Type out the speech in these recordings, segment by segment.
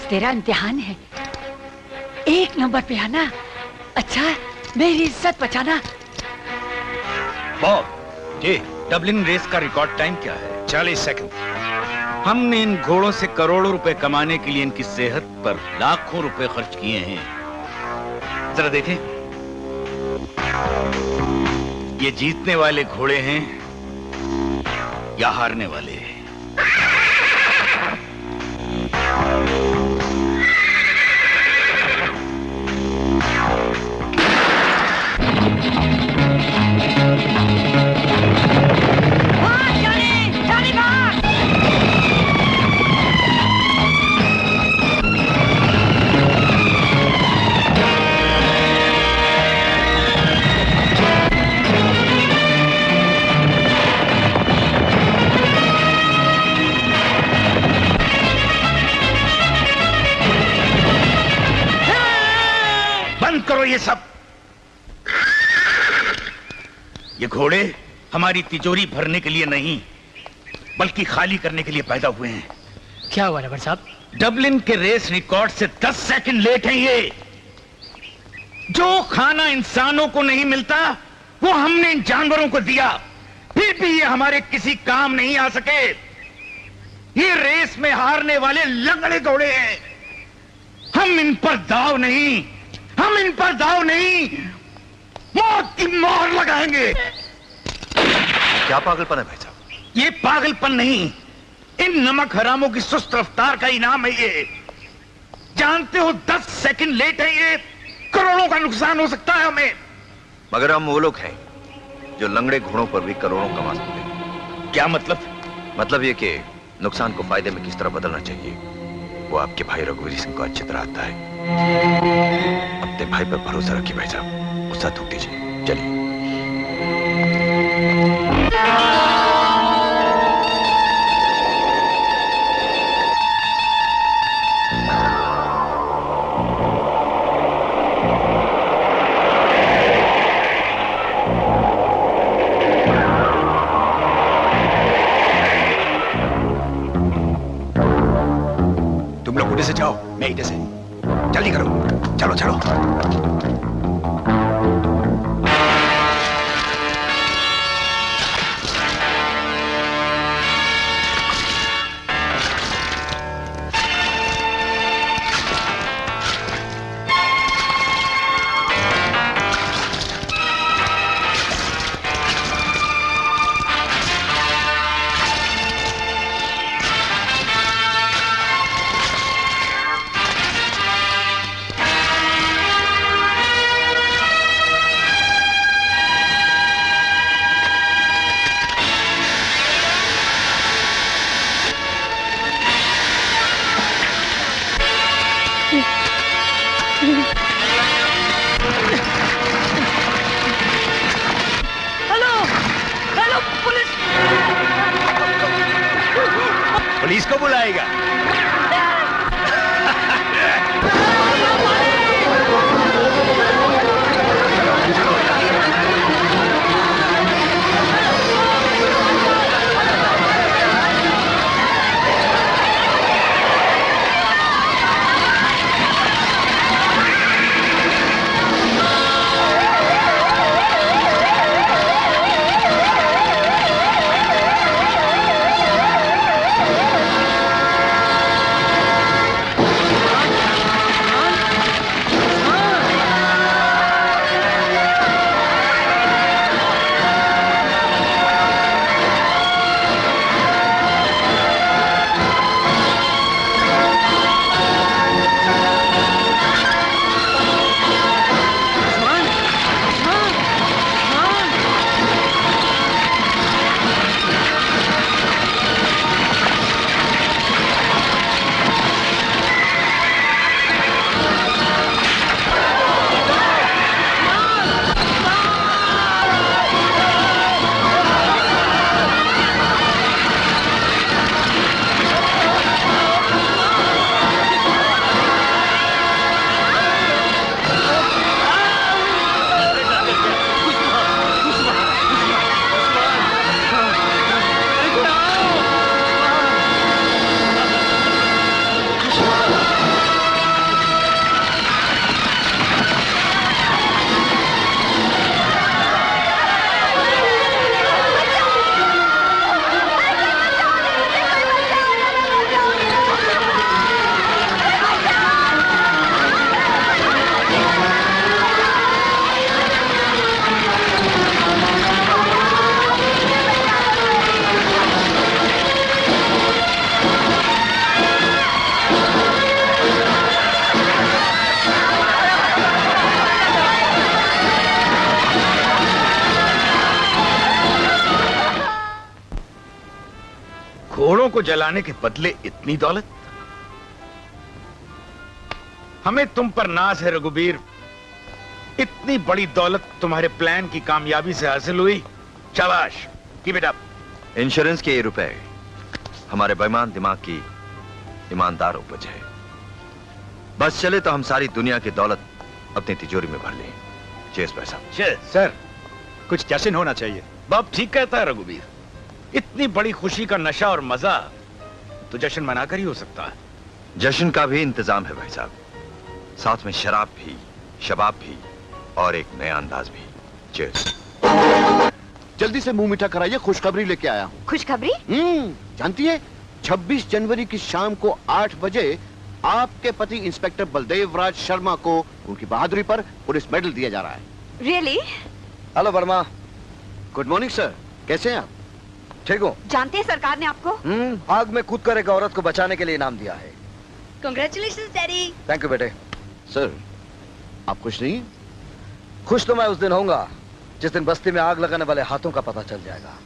तेरा इम्तिहान है, 1 नंबर पे आना। अच्छा, मेरी इज्जत बचाना। बॉब, जी, डबलिन रेस का रिकॉर्ड टाइम क्या है? 40 सेकंड। हमने इन घोड़ों से करोड़ों रुपए कमाने के लिए इनकी सेहत पर लाखों रुपए खर्च किए हैं। जरा देखें, ये जीतने वाले घोड़े हैं या हारने वाले? करो ये सब। ये घोड़े हमारी तिजोरी भरने के लिए नहीं, बल्कि खाली करने के लिए पैदा हुए हैं। क्या हुआ रबर साहब? डबलिन के रेस रिकॉर्ड से 10 सेकंड लेट है ये। जो खाना इंसानों को नहीं मिलता वो हमने इन जानवरों को दिया, फिर भी ये हमारे किसी काम नहीं आ सके। ये रेस में हारने वाले लंगड़े घोड़े हैं। हम इन पर दाव नहीं, मौत की मोहर लगाएंगे। क्या पागलपन है भाई साहब? ये पागलपन नहीं, इन नमक हरामों की सुस्त रफ्तार का इनाम है ये। जानते हो 10 सेकंड लेट है ये, करोड़ों का नुकसान हो सकता है हमें। मगर हम वो लोग हैं जो लंगड़े घोड़ों पर भी करोड़ों कमा सकते हैं। क्या मतलब? मतलब ये कि नुकसान को फायदे में किस तरह बदलना चाहिए वो आपके भाई रघुवीर सिंह को अच्छी तरह आता है। अपने भाई पर भरोसा रखिए भाई साहब, गुस्सा थूक दीजिए। चलिए। तुम लोग उधर से जाओ, मैं इधर से। जल्दी करो, चलो चलो। पुलिस को बुलाएगा। को जलाने के बदले इतनी दौलत? हमें तुम पर नाज है रघुवीर। इतनी बड़ी दौलत तुम्हारे प्लान की कामयाबी से हासिल हुई। शाबाश, कीप इट अप। इंश्योरेंस के ये रुपए हमारे बेईमान दिमाग की ईमानदार उपज है। बस चले तो हम सारी दुनिया की दौलत अपनी तिजोरी में भर लें। चेस भाई साहब। सर, कुछ जश्न होना चाहिए। बाप ठीक कहता है रघुवीर। इतनी बड़ी खुशी का नशा और मजा तो जश्न मनाकर ही हो सकता है। जश्न का भी इंतजाम है भाई साहब, साथ में शराब भी, शबाब भी और एक नया अंदाज भी। चीयर्स। जल्दी से मुंह मीठा कराइए, खुशखबरी लेके आया हूँ। खुशखबरी? जानती है 26 जनवरी की शाम को 8 बजे आपके पति इंस्पेक्टर बलदेव राज शर्मा को उनकी बहादुरी पर पुलिस मेडल दिया जा रहा है। Really? Hello Verma. Good morning sir, कैसे हैं आप? ठीक हूँ। जानते हैं सरकार ने आपको आग में कूद कर एक औरत को बचाने के लिए इनाम दिया है। Congratulations daddy. थैंक यू बेटे। सर, आप खुश नहीं? खुश तो मैं उस दिन होऊंगा जिस दिन बस्ती में आग लगाने वाले हाथों का पता चल जाएगा।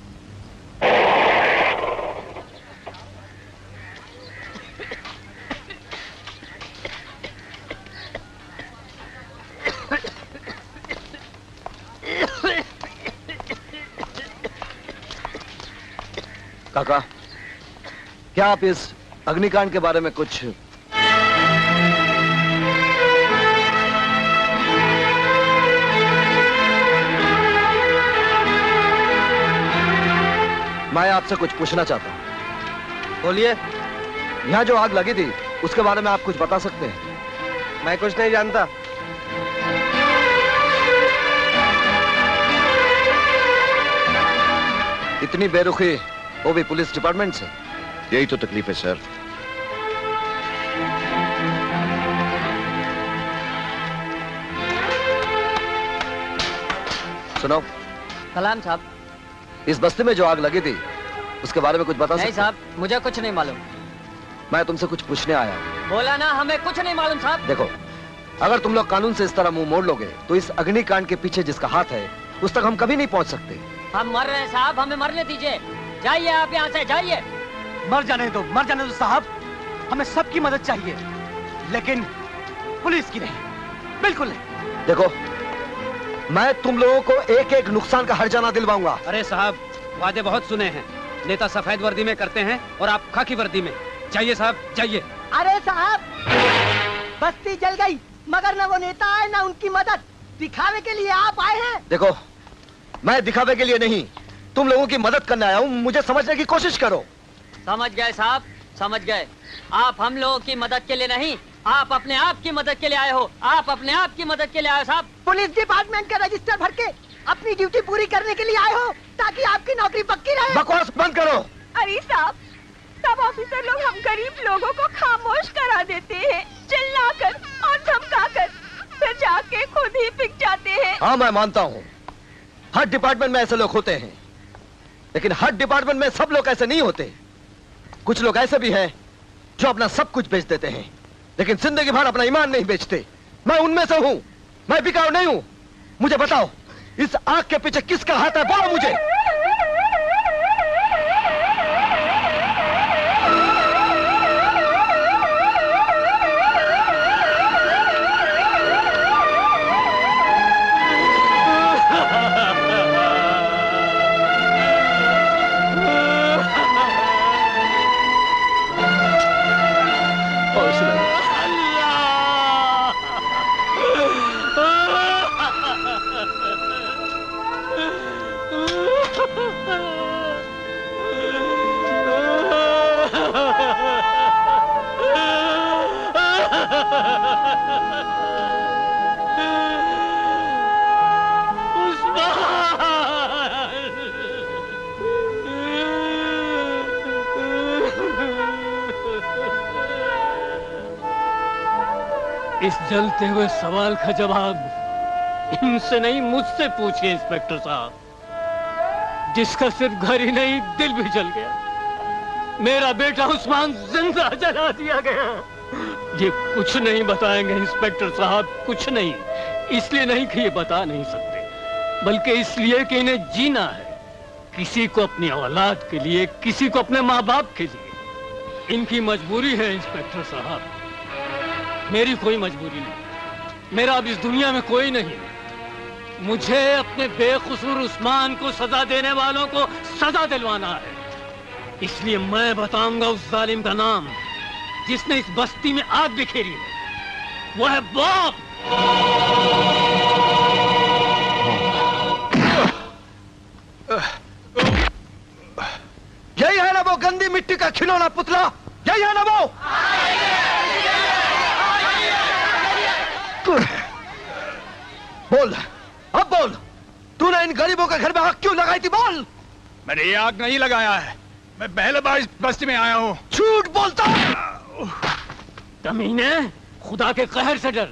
काका, क्या आप इस अग्निकांड के बारे में कुछ? मैं आपसे कुछ पूछना चाहता हूं। बोलिए। यहां जो आग लगी थी उसके बारे में आप कुछ बता सकते हैं? मैं कुछ नहीं जानता। इतनी बेरुखी, वो भी पुलिस डिपार्टमेंट से। यही तो तकलीफ है सर। सुनो। सलाम साहब। इस बस्ती में जो आग लगी थी उसके बारे में कुछ बता सकते? नहीं साहब, मुझे कुछ नहीं मालूम। मैं तुमसे कुछ पूछने आया हूं। बोला ना, हमें कुछ नहीं मालूम साहब। देखो, अगर तुम लोग कानून से इस तरह मुंह मोड़ लोगे तो इस अग्निकांड के पीछे जिसका हाथ है उस तक हम कभी नहीं पहुंच सकते। हम मर रहे हैं साहब, हमें मरने दीजिए। जाइए आप यहाँ से, जाइए। मर जाने दो, मर जाने दो साहब। हमें सबकी मदद चाहिए, लेकिन पुलिस की नहीं, बिल्कुल नहीं। देखो, मैं तुम लोगों को एक एक नुकसान का हर्जाना दिलवाऊंगा। अरे साहब, वादे बहुत सुने हैं। नेता सफेद वर्दी में करते हैं और आप खाकी वर्दी में। जाइए साहब, जाइए। अरे साहब, बस्ती जल गई मगर न वो नेता आए न उनकी मदद। दिखावे के लिए आप आए हैं। देखो, मैं दिखावे के लिए नहीं, तुम लोगों की मदद करने आया हूँ। मुझे समझने की कोशिश करो। समझ गए साहब, समझ गए। आप हम लोगों की मदद के लिए नहीं, आप अपने आप की मदद के लिए आए हो। आप अपने आप की मदद के लिए आए हो साहब। पुलिस डिपार्टमेंट का रजिस्टर भर के अपनी ड्यूटी पूरी करने के लिए आए हो ताकि आपकी नौकरी पक्की रहे। बकवास बंद करो। अरे साहब, सब ऑफिसर लोग हम गरीब लोगों को खामोश करा देते हैं, चिल्लाकर और धमकाकर, फिर जाके खुद ही पिक जाते हैं। हाँ, मैं मानता हूँ हर डिपार्टमेंट में ऐसे लोग होते हैं, लेकिन हर डिपार्टमेंट में सब लोग ऐसे नहीं होते। कुछ लोग ऐसे भी हैं जो अपना सब कुछ बेच देते हैं, लेकिन जिंदगी भर अपना ईमान नहीं बेचते। मैं उनमें से हूँ। मैं बिकाऊ नहीं हूँ। मुझे बताओ, इस आग के पीछे किसका हाथ है? बोलो मुझे। इस जलते हुए सवाल का जवाब इनसे नहीं, मुझसे पूछिए इंस्पेक्टर साहब, जिसका सिर्फ घर ही नहीं दिल भी जल गया। मेरा बेटा उस्मान जिंदा जला दिया गया। ये कुछ नहीं बताएंगे इंस्पेक्टर साहब, कुछ नहीं। इसलिए नहीं कि ये बता नहीं सकते, बल्कि इसलिए कि इन्हें जीना है। किसी को अपनी औलाद के लिए, किसी को अपने माँ बाप के लिए। इनकी मजबूरी है इंस्पेक्टर साहब, मेरी कोई मजबूरी नहीं। मेरा अब इस दुनिया में कोई नहीं। मुझे अपने बेकसूर उस्मान को सजा देने वालों को सजा दिलवाना है। इसलिए मैं बताऊंगा उस जालिम का नाम जिसने इस बस्ती में आग बिखेरी है। वो है बॉब। यही है ना वो गंदी मिट्टी का खिलौना पुतला? यही है ना वो? बोल, अब बोल, तूने इन गरीबों के घर में आग क्यों लगाई थी? बोल। मैंने ये आग नहीं लगाया है, मैं पहले बार इस बस्ती में आया हूँ। झूठ बोलता। कमीने, खुदा के कहर से डर।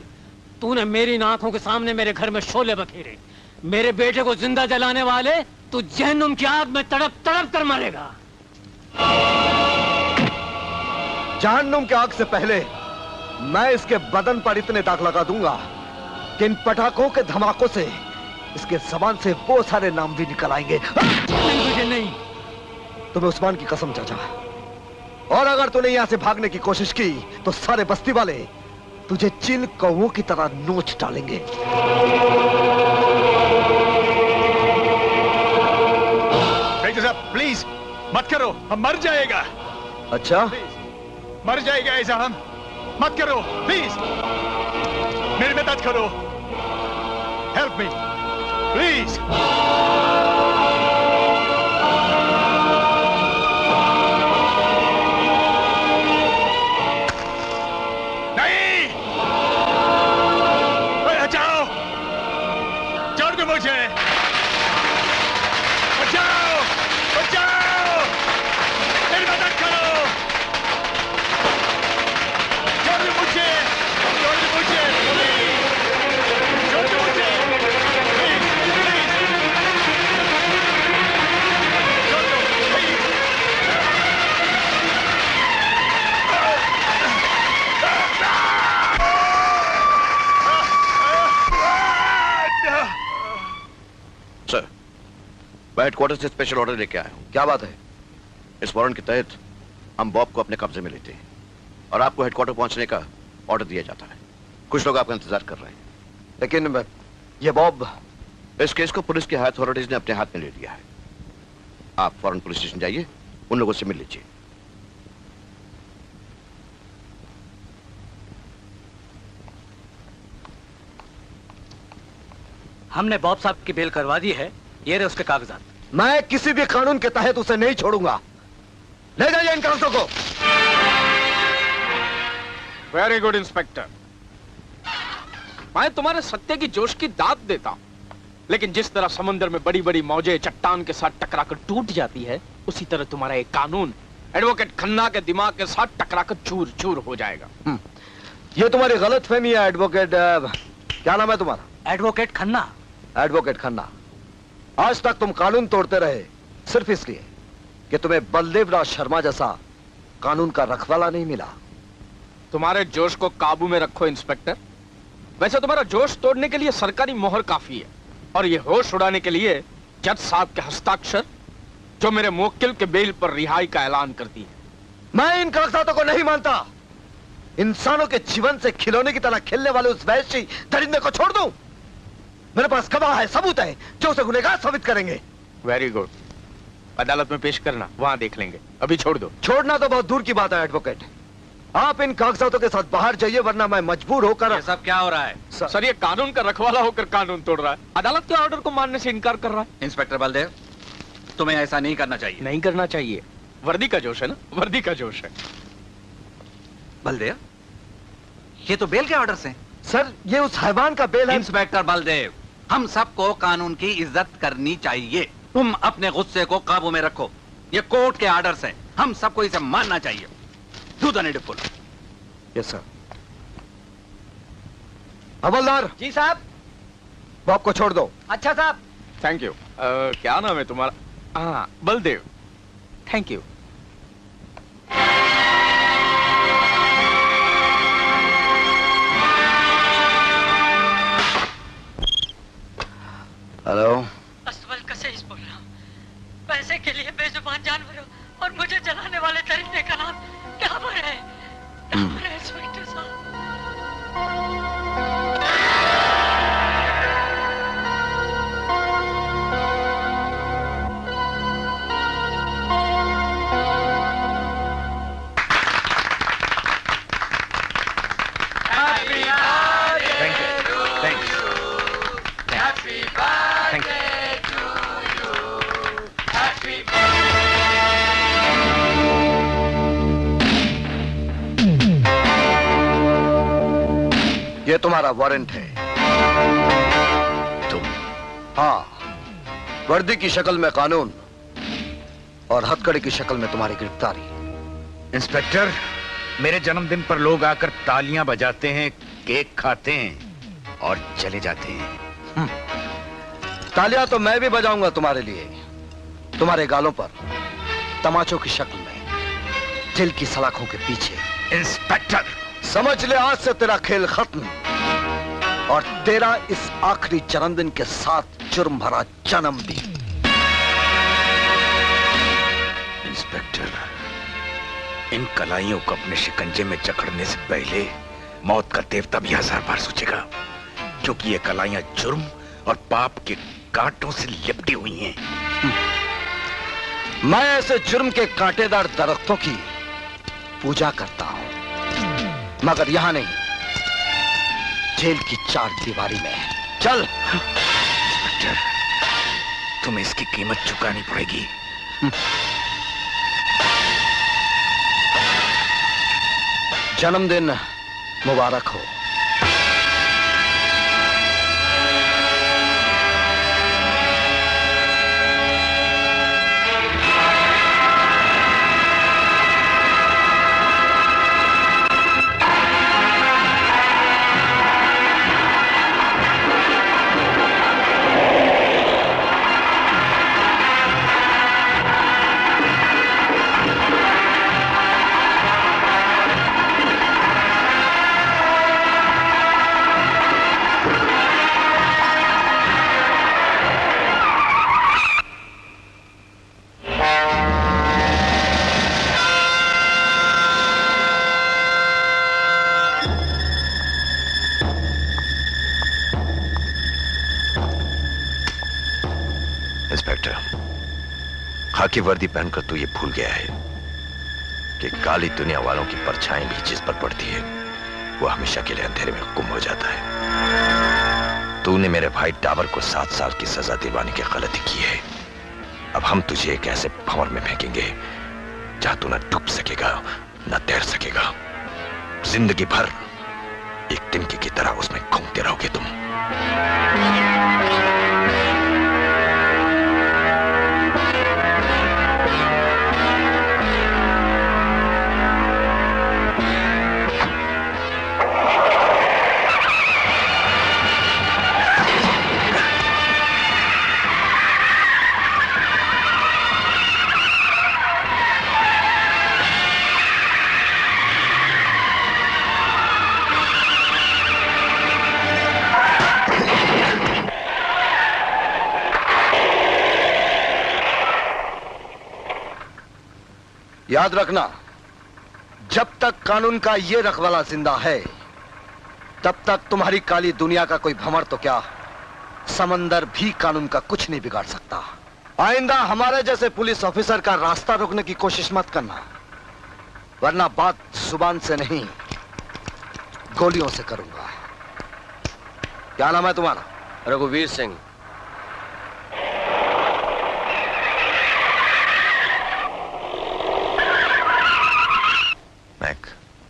तूने मेरी आंखों के सामने मेरे घर में शोले बखेरे, मेरे बेटे को जिंदा जलाने वाले, तू जहन्नुम की आग में तड़प तड़प कर मरेगा। जहन्नुम की आग से पहले मैं इसके बदन पर इतने दाग लगा दूंगा कि इन पटाखों के धमाकों से इसके जबान से वो सारे नाम भी निकल आएंगे। नहीं, तुम्हें उस्मान की कसम चाचा, और अगर तूने यहां से भागने की कोशिश की तो सारे बस्ती वाले तुझे चिल कौवों की तरह नोच डालेंगे। साहब प्लीज मत करो, हम मर जाएगा। अच्छा, मर जाएगा ऐसा हम, मत करो प्लीज, मेरी मदद करो, हेल्प मी प्लीज। नहीं, हटाओ, छोड़ दो मुझे, बचाओ, बचाओ, मेरी मदद करो, छोड़ दो मुझे, छोड़ दो मुझे, छोड़ दो मुझे, प्लीज, प्लीज, छोड़ दो, प्लीज। सर, मैं हेडक्वार्टर से स्पेशल ऑर्डर लेके आया हूँ। क्या बात है? इस वारंट के तहत हम बॉब को अपने कब्जे में लेते हैं और आपको हेडक्वार्टर पहुंचने का ऑर्डर दिया जाता है। कुछ लोग आपका इंतजार कर रहे हैं। लेकिन ये बॉब, इस केस को पुलिस की हाई अथॉरिटीज ने अपने हाथ में ले लिया है। आप फौरन पुलिस स्टेशन जाइए, उन लोगों से मिल लीजिए। हमने बॉब साहब की बेल करवा दी है, ये रहे उसके कागजात। मैं किसी भी कानून के तहत उसे नहीं छोड़ूंगा। ले जाइए इन कागजों को। वेरी गुड इंस्पेक्टर, मैं तुम्हारे सत्य की जोश की दाद देता हूं, लेकिन जिस तरह समंदर में बड़ी बड़ी मौजें चट्टान के साथ टकराकर टूट जाती है, उसी तरह तुम्हारा एक कानून एडवोकेट खन्ना के दिमाग के साथ टकराकर चूर चूर हो जाएगा। ये तुम्हारी गलतफहमी है एडवोकेट। क्या नाम है तुम्हारा? एडवोकेट खन्ना। एडवोकेट खन्ना, आज तक तुम कानून तोड़ते रहे सिर्फ इसलिए कि तुम्हें बलदेव राज शर्मा जैसा कानून का रखवाला नहीं मिला। तुम्हारे जोश को काबू में रखो इंस्पेक्टर। वैसे तुम्हारा जोश तोड़ने के लिए सरकारी मोहर काफी है, और ये होश उड़ाने के लिए जज साहब के हस्ताक्षर, जो मेरे मुवक्किल के बेल पर रिहाई का ऐलान करती है। मैं इन कागजातों को नहीं मानता। इंसानों के जीवन से खिलौने की तरह खेलने वाले उस वैश्य दरिंदे को छोड़ दूं? मेरे पास गवाह है, सबूत है जो उसे गुनहगार साबित करेंगे। वेरी गुड, अदालत में पेश करना, वहां देख लेंगे। अभी छोड़ दो। छोड़ना तो बहुत दूर की बात है एडवोकेट। आप इन कागजातों के साथ बाहर जाइए, वरना मैं मजबूर होकर। ये सब क्या हो रहा है? सर, ये कानून का रखवाला होकर कानून तोड़ रहा है, अदालत के ऑर्डर को मानने से इनकार कर रहा है। इंस्पेक्टर बलदेव, तुम्हें ऐसा नहीं करना चाहिए। नहीं करना चाहिए, वर्दी का जोश है ना, वर्दी का जोश है। बलदेव, ये तो बेल के ऑर्डर से। सर, ये उस हैवान का बेल है। इंस्पेक्टर बलदेव, हम सबको कानून की इज्जत करनी चाहिए। तुम अपने गुस्से को काबू में रखो। ये कोर्ट के ऑर्डर से, हम सबको इसे मानना चाहिए। Do the needful. Yes sir. हवलदार जी साहब। बॉब को छोड़ दो। अच्छा साहब। Thank you. क्या नाम है तुम्हारा? हाँ, बलदेव। Thank you. हेलो, असवल कसेस बोल रहा हूँ। पैसे के लिए बेजुबान जानवरों और मुझे जलाने वाले दरिंदे का नाम क्या ये तुम्हारा वारंट है। तुम? हाँ, वर्दी की शक्ल में कानून और हथकड़ी की शक्ल में तुम्हारी गिरफ्तारी। इंस्पेक्टर, मेरे जन्मदिन पर लोग आकर तालियां बजाते हैं, केक खाते हैं और चले जाते हैं। तालियां तो मैं भी बजाऊंगा तुम्हारे लिए, तुम्हारे गालों पर तमाचों की शक्ल में, दिल की सलाखों के पीछे। इंस्पेक्टर, समझ ले, आज से तेरा खेल खत्म और तेरा इस आखिरी जन्मदिन के साथ जुर्म भरा जन्म भी। इंस्पेक्टर, इन कलाइयों को अपने शिकंजे में जकड़ने से पहले मौत का देवता भी 1000 बार सोचेगा, क्योंकि ये कलाइयां जुर्म और पाप के कांटों से लिपटी हुई हैं। मैं ऐसे जुर्म के कांटेदार दरख्तों की पूजा करता हूं, मगर यहां नहीं, जेल की 4 दीवारी में। चल। इंस्पेक्टर, तुम्हें इसकी कीमत चुकानी पड़ेगी। जन्मदिन मुबारक हो। खाकी वर्दी पहनकर तू ये भूल गया है कि काली दुनिया वालों की परछाई भी जिस पर पड़ती है वो हमेशा के लिए अंधेरे में गुम हो जाता है। तूने मेरे भाई डाबर को 7 साल की सजा दिलवाने की गलती की है। अब हम तुझे एक ऐसे भंवर में फेंकेंगे जहां तू न डूब सकेगा न तैर सकेगा। जिंदगी भर एक तिनके की तरह उसमें घूमते रहोगे तुम। याद रखना, जब तक कानून का ये रखवाला जिंदा है तब तक तुम्हारी काली दुनिया का कोई भंवर तो क्या, समंदर भी कानून का कुछ नहीं बिगाड़ सकता। आइंदा हमारे जैसे पुलिस ऑफिसर का रास्ता रोकने की कोशिश मत करना, वरना बात जुबान से नहीं गोलियों से करूंगा। क्या नाम है तुम्हारा? रघुवीर सिंह। मैक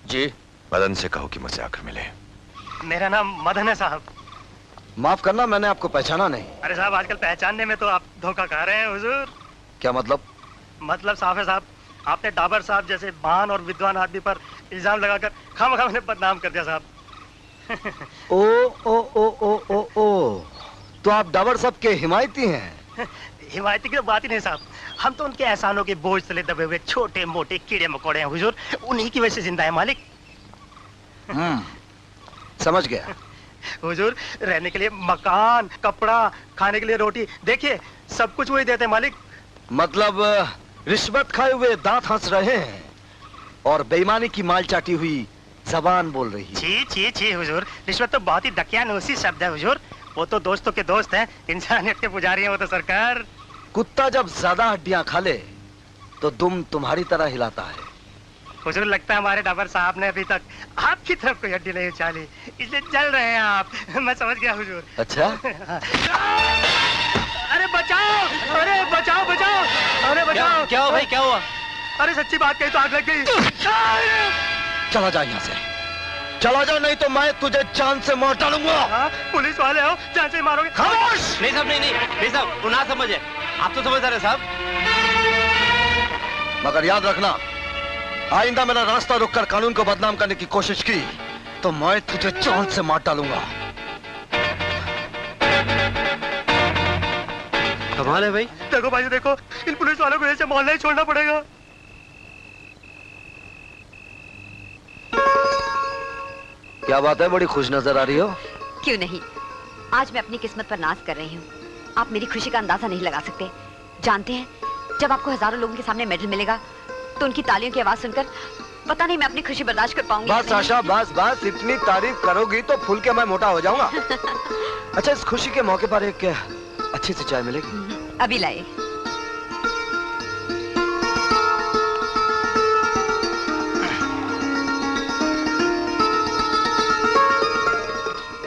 जी। मदन से कहो कि मुझसे आकर मिले। मेरा नाम मदन है साहब। माफ करना, मैंने आपको पहचाना नहीं। अरे साहब, आजकल पहचानने में तो आप धोखा खा रहे हैं हुजूर। क्या मतलब? मतलब साफ है साहब, आपने डाबर साहब जैसे महान और विद्वान आदमी पर इल्जाम लगाकर खामखा मुझे बदनाम कर दिया साहब। ओ ओ ओ ओ ओ ओ, तो आप डाबर साहब के हिमायती हैं? हिमायती की तो बात ही नहीं साहब, हम तो उनके एहसानों के बोझ तले दबे हुए छोटे मोटे कीड़े मकोड़े हैं हुजूर, उन्हीं की वजह से जिंदा है मालिक। समझ गया। हुजूर, रहने के लिए मकान, कपड़ा, खाने के लिए रोटी, देखिए सब कुछ वही देते हैं मालिक। मतलब रिश्वत खाए हुए दांत हंस रहे हैं और बेईमानी की माल चाटी हुई जबान बोल रही है। छी छी छी हुजूर, रिश्वत तो बहुत ही दकियानूसी शब्द है हुजूर। वो तो दोस्तों के दोस्त हैं, इंसानियत के पुजारी हैं वो तो सरकार। कुत्ता जब ज्यादा हड्डियां खा ले तो दुम तुम्हारी तरह हिलाता है। हुजूर, लगता है हमारे डाबर साहब ने अभी तक आपकी तरफ कोई हड्डी नहीं उछाली, इसलिए जल रहे हैं आप। मैं समझ गया हुजूर। अच्छा। अरे बचाओ, अरे बचाओ बचाओ, अरे बचाओ। क्या हुआ भाई, क्या हुआ? अरे सच्ची बात कही तो आग लग गई। चला जा यहाँ से, चला जा, नहीं तो मैं तुझे जान से मार डालूंगा। पुलिस वाले हो, जान से मारोगे। खामोश! नहीं साहब, नहीं साहब, वो ना समझे, आप तो समझ रहे साहब। मगर याद रखना, आइंदा मेरा रास्ता रोककर कानून को बदनाम करने की कोशिश की तो मैं तुझे जान से मार डालूंगा। कमाल है भाई। देखो भाई, देखो, इन पुलिस वालों को ऐसे मोहल्ला ही छोड़ना पड़ेगा। क्या बात है, बड़ी खुश नजर आ रही हो। क्यों नहीं, आज मैं अपनी किस्मत पर नाज कर रही हूँ। आप मेरी खुशी का अंदाजा नहीं लगा सकते। जानते हैं, जब आपको हजारों लोगों के सामने मेडल मिलेगा तो उनकी तालियों की आवाज सुनकर पता नहीं मैं अपनी खुशी बर्दाश्त कर पाऊंगी। बस आशा, बस इतनी तारीफ करोगी तो फूल के मैं मोटा हो जाऊंगा। अच्छा, इस खुशी के मौके पर एक अच्छी सी चाय मिलेगी? अभी लाए।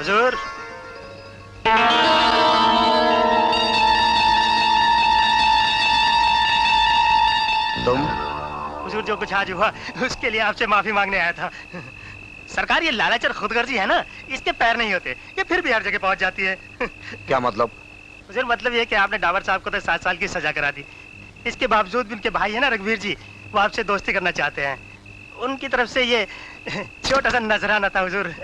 हुजूर, तुम? हुजूर, जो कुछ आज हुआ उसके लिए आपसे माफी मांगने आया था। सरकार, ये लालच और खुदगर्जी है ना, इसके पैर नहीं होते, ये फिर भी हर जगह पहुंच जाती है। क्या मतलब? हुजूर, मतलब ये कि आपने डावर साहब को तो 7 साल की सजा करा दी। इसके बावजूद भी उनके भाई है ना रघुवीर जी, वो आपसे दोस्ती करना चाहते हैं। उनकी तरफ से ये छोटा सा नजराना था हुजूर।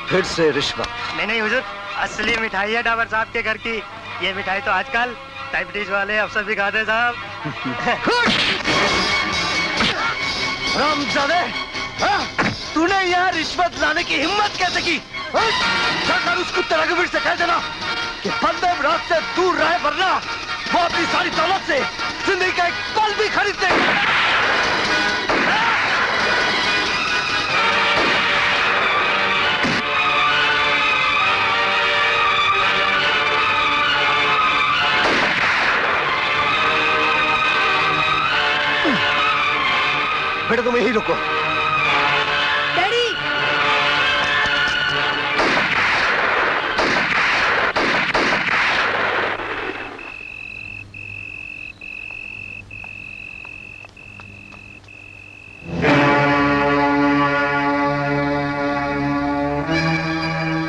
फिर से रिश्वत? नहीं हुजूर, असली मिठाई है डावर साहब के घर की। ये मिठाई तो आजकल डायबिटीज वाले अफसर भी खाते साहब। रामजादे, तूने यहाँ रिश्वत लाने की हिम्मत कैसे की? जाकर उस कुत्ते रघुवीर से कह देना कि बलदेव राज से दूर रहे, वरना वो अपनी सारी दौलत से जिंदगी का एक पल भी खरीद देगा। बेटा, तुम यहीं रुको। डैडी!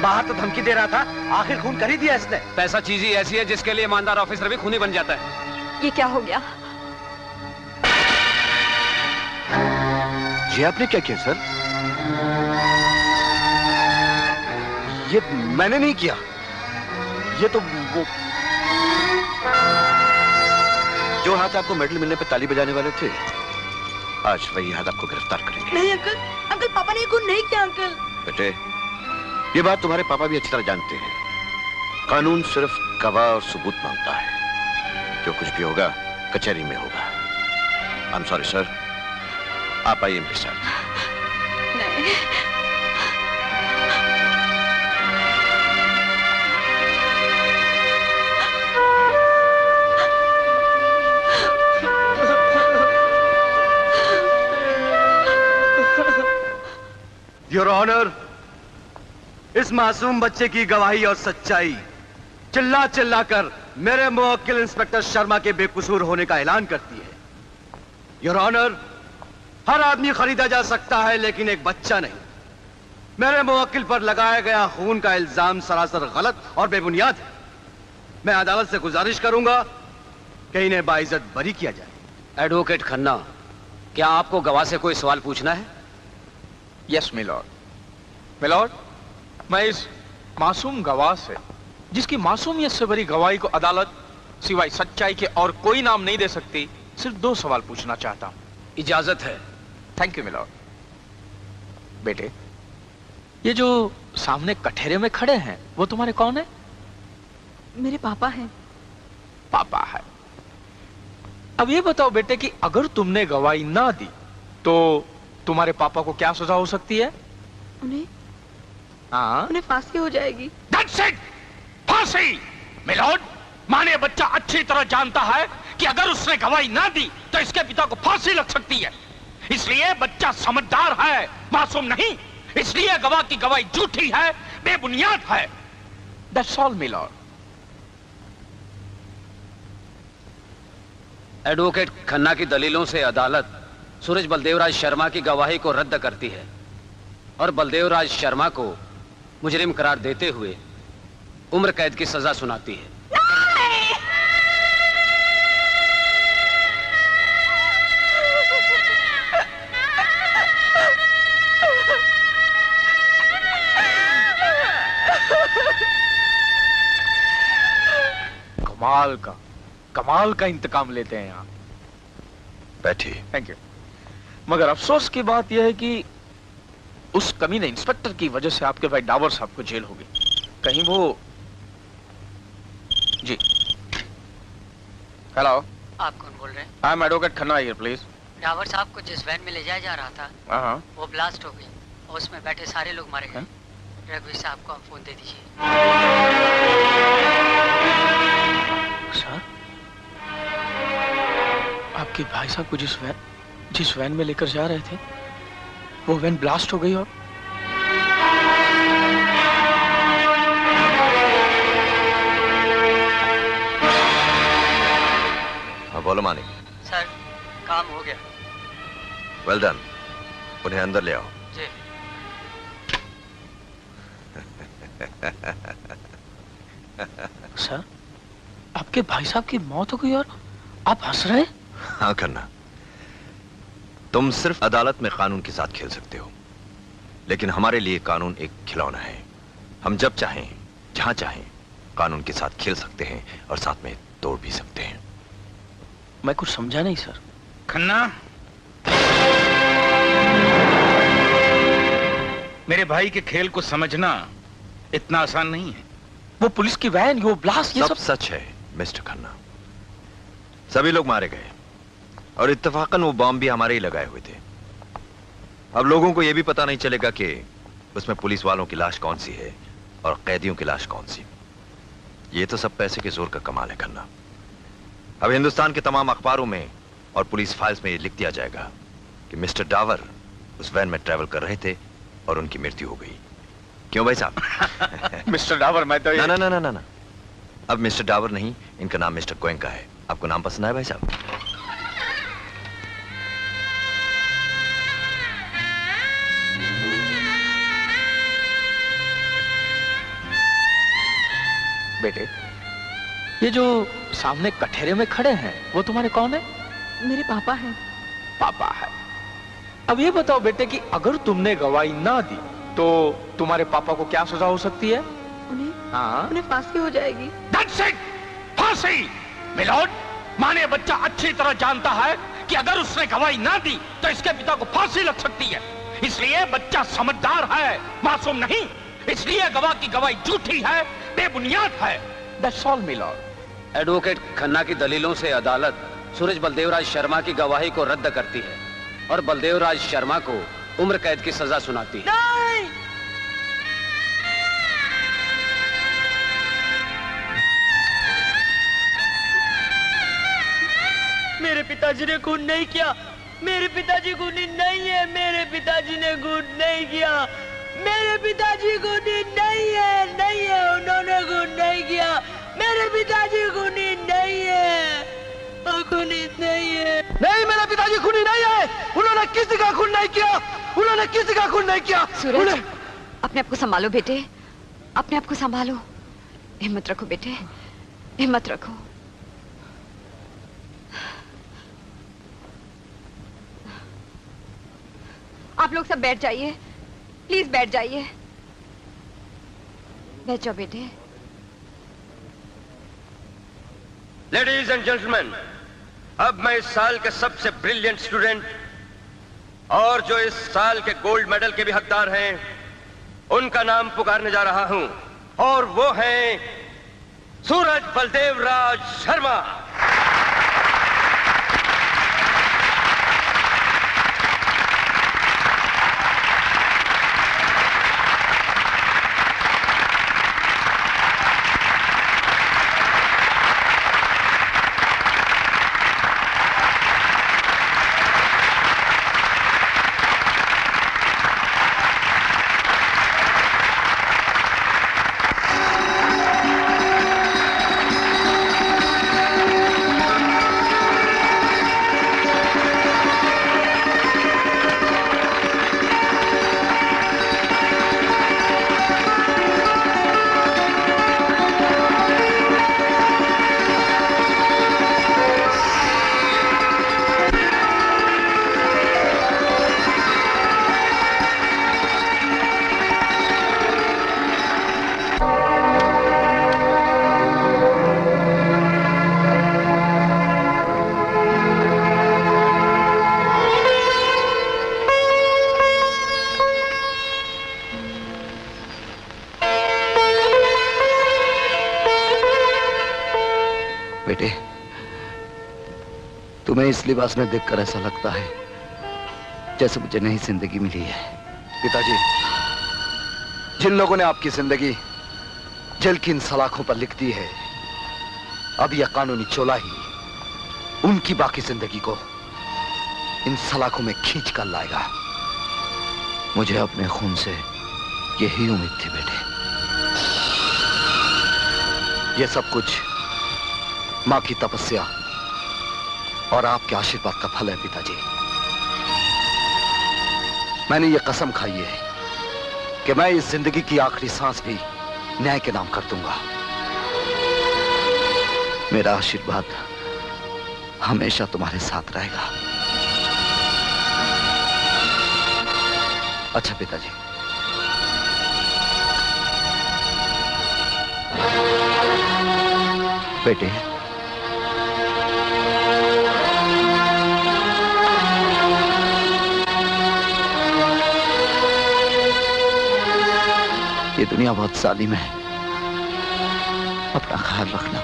बाहर तो धमकी दे रहा था, आखिर खून कर ही दिया इसने। पैसा चीज ही ऐसी है जिसके लिए ईमानदार ऑफिसर भी खूनी बन जाता है। ये क्या हो गया? ये आपने क्या किया सर? ये मैंने नहीं किया, ये तो वो जो हाथ आपको मेडल मिलने पे ताली बजाने वाले थे, आज वही हाथ आपको गिरफ्तार करेंगे। नहीं अंकल, अंकल पापा ने खून नहीं किया अंकल। बेटे, ये बात तुम्हारे पापा भी अच्छी तरह जानते हैं। कानून सिर्फ गवाह और सबूत मांगता है। जो कुछ भी होगा कचहरी में होगा। आई एम सॉरी सर, आप आइए मेरे साथ। नहीं। योर ऑनर, इस मासूम बच्चे की गवाही और सच्चाई चिल्ला चिल्ला कर मेरे मुवक्किल इंस्पेक्टर शर्मा के बेकसूर होने का ऐलान करती है। योर ऑनर, हर आदमी खरीदा जा सकता है लेकिन एक बच्चा नहीं। मेरे मुवक्किल पर लगाया गया खून का इल्जाम सरासर गलत और बेबुनियाद है। मैं अदालत से गुजारिश करूंगा कि इन्हें बाइज्जत बरी किया जाए। एडवोकेट खन्ना, क्या आपको गवाह से कोई सवाल पूछना है? यस मिलॉर्ड, मैं इस मासूम गवाह से, जिसकी मासूमियत से भरी गवाही को अदालत सिवाय सच्चाई के और कोई नाम नहीं दे सकती, सिर्फ 2 सवाल पूछना चाहता हूं। इजाजत है। Thank you milord. बेटे, ये जो सामने कठेरे में खड़े हैं वो तुम्हारे कौन है? मेरे पापा हैं। पापा है। अब ये बताओ बेटे कि अगर तुमने गवाही ना दी तो तुम्हारे पापा को क्या सजा हो सकती है? उन्हें फांसी हो जाएगी। That's it! फांसी! मिलॉर्ड, माने बच्चा अच्छी तरह जानता है कि अगर उसने गवाही ना दी तो इसके पिता को फांसी लग सकती है। इसलिए बच्चा समझदार है, मासूम नहीं। इसलिए गवाह की गवाही झूठी है, बेबुनियाद है। That's all my Lord. Advocate Khanna की दलीलों से अदालत सूरज बलदेवराज शर्मा की गवाही को रद्द करती है और बलदेवराज शर्मा को मुजरिम करार देते हुए उम्र कैद की सजा सुनाती है। कमाल का इंतकाम लेते हैं आप। बैठिए। Thank you. मगर अफसोस की बात यह है कि उस कमीने इंस्पेक्टर की वजह से आपके भाई डावर साहब को जेल हो गई। कहीं वो जी। हेलो, आप कौन बोल रहे हैं? I am advocate Khanna here please. Dawar साहब को जिस वैन में ले जाया जा रहा था हाँ, वो ब्लास्ट हो गई और उसमें बैठे सारे लोग मारे गए। रघुवीर साहब को आप फोन दे दीजिए। सर, आपके भाई साहब को जिस वैन में लेकर जा रहे थे वो वैन ब्लास्ट हो गई और हाँ बोलो मानिक। सर, काम हो गया। Well done. उन्हें अंदर ले आओ। जी। सर, आपके भाई साहब की मौत हो गई और आप हंस रहे हैं? हाँ खन्ना, तुम सिर्फ अदालत में कानून के साथ खेल सकते हो, लेकिन हमारे लिए कानून एक खिलौना है। हम जब चाहें जहां चाहें कानून के साथ खेल सकते हैं और साथ में तोड़ भी सकते हैं। मैं कुछ समझा नहीं सर। खन्ना, मेरे भाई के खेल को समझना इतना आसान नहीं है। वो पुलिस की वैन, वो ब्लास्ट, ये सब सच है मिस्टर खन्ना। सभी लोग मारे गए और इत्तेफाकन वो बॉम्ब भी हमारे ही लगाए हुए थे। अब लोगों को यह भी पता नहीं चलेगा कि उसमें पुलिस वालों की लाश कौन सी है और कैदियों की लाश कौन सी। ये तो सब पैसे के जोर का कमाल है खन्ना। अब हिंदुस्तान के तमाम अखबारों में और पुलिस फाइल्स में ये लिख दिया जाएगा कि मिस्टर डावर उस वैन में ट्रैवल कर रहे थे और उनकी मृत्यु हो गई। क्यों भाई साहब? मिस्टर डावर, मैं तो ना ना ना ना ना, अब मिस्टर डावर नहीं, इनका नाम मिस्टर गोयनका है। आपको नाम पसंद आया भाई साहब? बेटे, ये जो सामने कठेरे में खड़े हैं वो तुम्हारे कौन है? मेरे पापा हैं। पापा है। अब ये बताओ बेटे कि अगर तुमने गवाही ना दी तो तुम्हारे पापा को क्या सजा हो सकती है? उन्हें फांसी हो जाएगी। That's it! फांसी! मिलोड, माने बच्चा अच्छी तरह जानता है कि अगर उसने गवाही ना दी तो इसके पिता को फांसी लग सकती है। इसलिए बच्चा समझदार है, मासूम नहीं। इसलिए गवाह की गवाही झूठी है, बेबुनियाद है। That's all, milord. Advocate Khanna की दलीलों से अदालत सूरज बलदेवराज शर्मा की गवाही को रद्द करती है और बलदेवराज शर्मा को उम्र कैद की सजा सुनाती है। नहीं! मेरे पिताजी ने खून नहीं किया। मेरे पिताजी खूनी नहीं है। मेरे पिताजी ने खून नहीं किया। मेरे पिताजी खूनी नहीं है। नहीं है, उन्होंने खून नहीं किया। मेरे पिताजी खूनी नहीं है। खूनी नहीं है। नहीं, मेरे पिताजी खूनी नहीं है। उन्होंने किसी का खून नहीं किया। उन्होंने किसी का खून नहीं किया। सूरज, अपने आप को संभालो बेटे, अपने आप को संभालो। हिम्मत रखो बेटे, हिम्मत रखो। आप लोग सब बैठ जाइए, प्लीज बैठ जाइए। बैठ जाओ बेटे। लेडीज एंड जेंटलमैन, अब मैं इस साल के सबसे ब्रिलियंट स्टूडेंट और जो इस साल के गोल्ड मेडल के भी हकदार हैं, उनका नाम पुकारने जा रहा हूं और वो हैं सूरज बलदेवराज शर्मा। बेटे, तुम्हें इस लिबास में देखकर ऐसा लगता है जैसे मुझे नई जिंदगी मिली है। पिताजी, जिन लोगों ने आपकी जिंदगी जेल की इन सलाखों पर लिख दी है, अब यह कानूनी चोला ही उनकी बाकी जिंदगी को इन सलाखों में खींच कर लाएगा। मुझे अपने खून से यही उम्मीद थी बेटे। यह सब कुछ मां की तपस्या और आपके आशीर्वाद का फल है पिताजी। मैंने ये कसम खाई है कि मैं इस जिंदगी की आखिरी सांस भी न्याय के नाम कर दूंगा। मेरा आशीर्वाद हमेशा तुम्हारे साथ रहेगा। अच्छा पिताजी, बेटे, ये दुनिया बहुत जालिम है, अपना ख्याल रखना।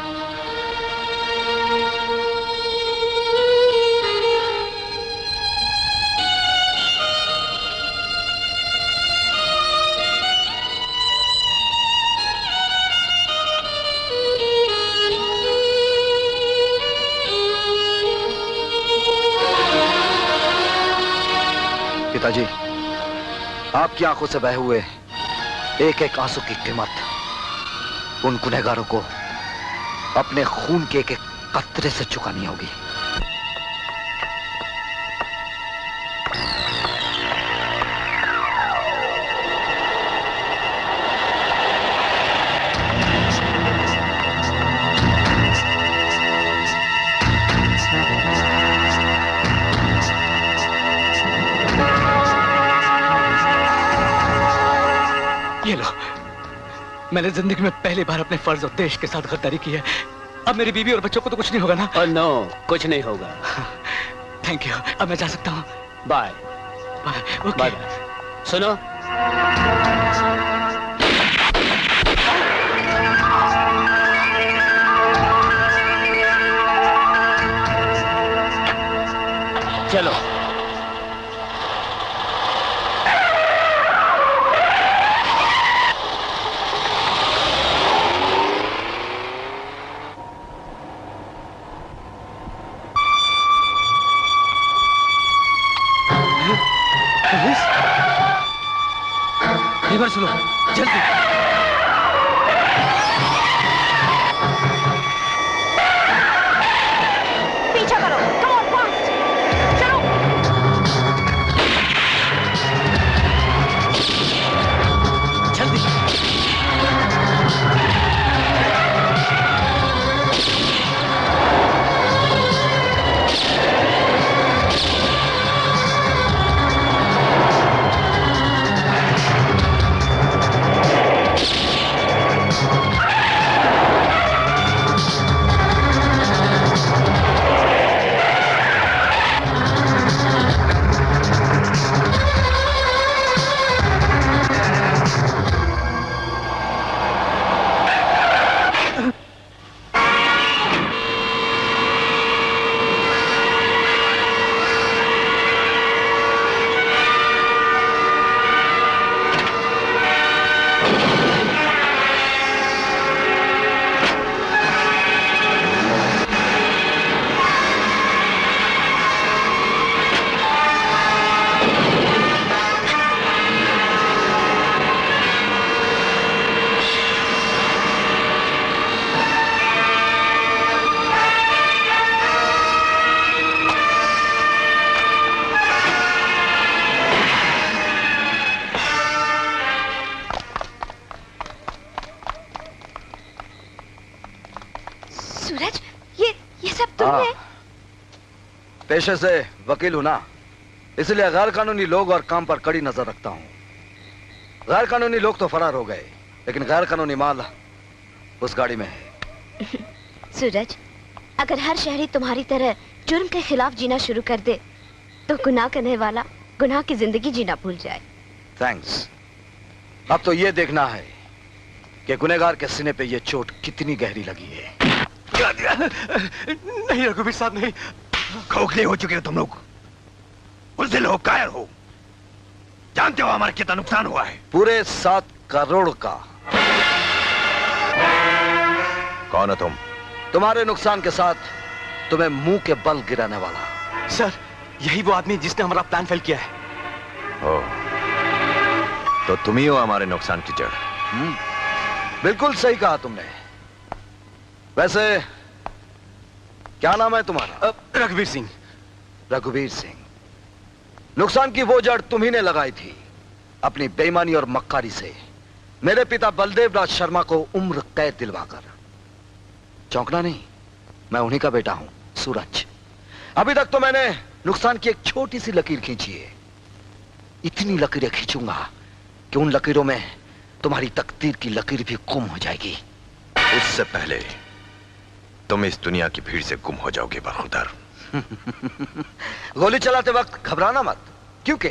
पिताजी, आपकी आंखों से बहे हुए एक एक आंसू की कीमत उन गुनहगारों को अपने खून के एक एक कतरे से चुकानी होगी। ये लो, मैंने जिंदगी में पहली बार अपने फर्ज और देश के साथ गद्दारी की है। अब मेरी बीवी और बच्चों को तो कुछ नहीं होगा ना? नो, कुछ नहीं होगा। थैंक यू, अब मैं जा सकता हूँ। Bye bye. बाय। सुनो, चलो। एक बार सुनो, जल्दी। पीछा करो, come on, fast, चलो। जल्दी। सूरज, ये सब तुमने? पेशे से वकील हूं ना, इसलिए गैर कानूनी लोग और काम पर कड़ी नजर रखता हूं। गैर कानूनी लोग तो फरार हो गए, लेकिन गैर कानूनी माल उस गाड़ी में है। सूरज, अगर हर शहरी तुम्हारी तरह जुर्म के खिलाफ जीना शुरू कर दे तो गुनाह करने वाला गुनाह की जिंदगी जीना भूल जाए। थैंक्स। अब तो ये देखना है कि गुनहगार के सीने पे ये चोट कितनी गहरी लगी है। गिरा दिया। नहीं रघुवीर साहब नहीं। खोखले हो चुके हो तुम लोग, बुज़दिल हो, कायर हो। जानते हो हमारा कितना नुकसान हुआ है? पूरे 7 करोड़ का। कौन हो तुम? तुम्हारे नुकसान के साथ तुम्हें मुंह के बल गिराने वाला। सर, यही वो आदमी जिसने हमारा प्लान फेल किया है। ओ, तो तुम ही हो हमारे नुकसान की जड़। बिल्कुल सही कहा तुमने। वैसे क्या नाम है तुम्हारा? रघुवीर सिंह। रघुवीर सिंह। नुकसान की वो जड़ तुम्ही ने लगाई थी अपनी बेईमानी और मक्कारी से मेरे पिता बलदेव राज शर्मा को उम्र कैद दिलवाकर। चौंकना नहीं, मैं उन्हीं का बेटा हूं, सूरज। अभी तक तो मैंने नुकसान की एक छोटी सी लकीर खींची है। इतनी लकीरें खींचूंगा कि उन लकीरों में तुम्हारी तकदीर की लकीर भी गुम हो जाएगी। उससे पहले तुम इस दुनिया की भीड़ से गुम हो जाओगे बखुदर। गोली चलाते वक्त घबराना मत, क्योंकि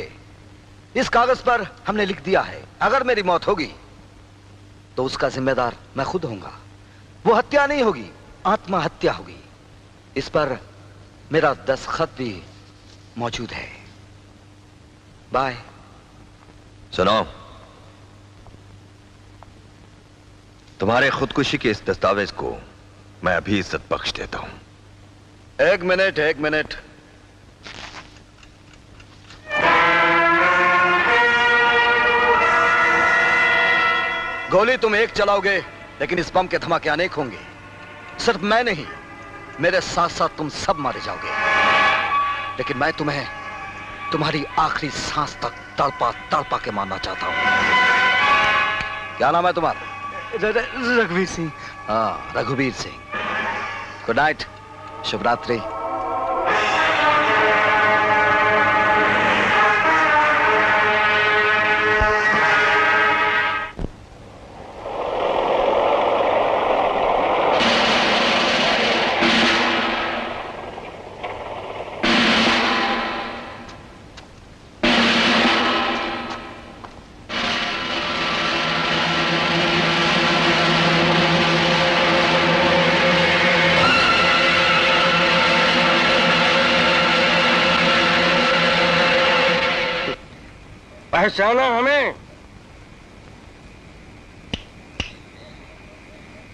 इस कागज पर हमने लिख दिया है अगर मेरी मौत होगी तो उसका जिम्मेदार मैं खुद होऊंगा। वो हत्या नहीं होगी, आत्महत्या होगी। इस पर मेरा दस्तखत भी मौजूद है। बाय। सुनो, तुम्हारे खुदकुशी के इस दस्तावेज को मैं अभी इज्जत बख्श देता हूं। एक मिनट, एक मिनट। गोली तुम एक चलाओगे, लेकिन इस बम के धमाके अनेक होंगे। सिर्फ मैं नहीं, मेरे साथ साथ तुम सब मारे जाओगे। लेकिन मैं तुम्हें तुम्हारी आखिरी सांस तक तड़पा तड़पा के मारना चाहता हूं। क्या नाम है तुम्हारा? रघुवीर सिंह। हाँ, रघुवीर सिंह। गुड नाइट, शुभ रात्रि। पहचाना हमें?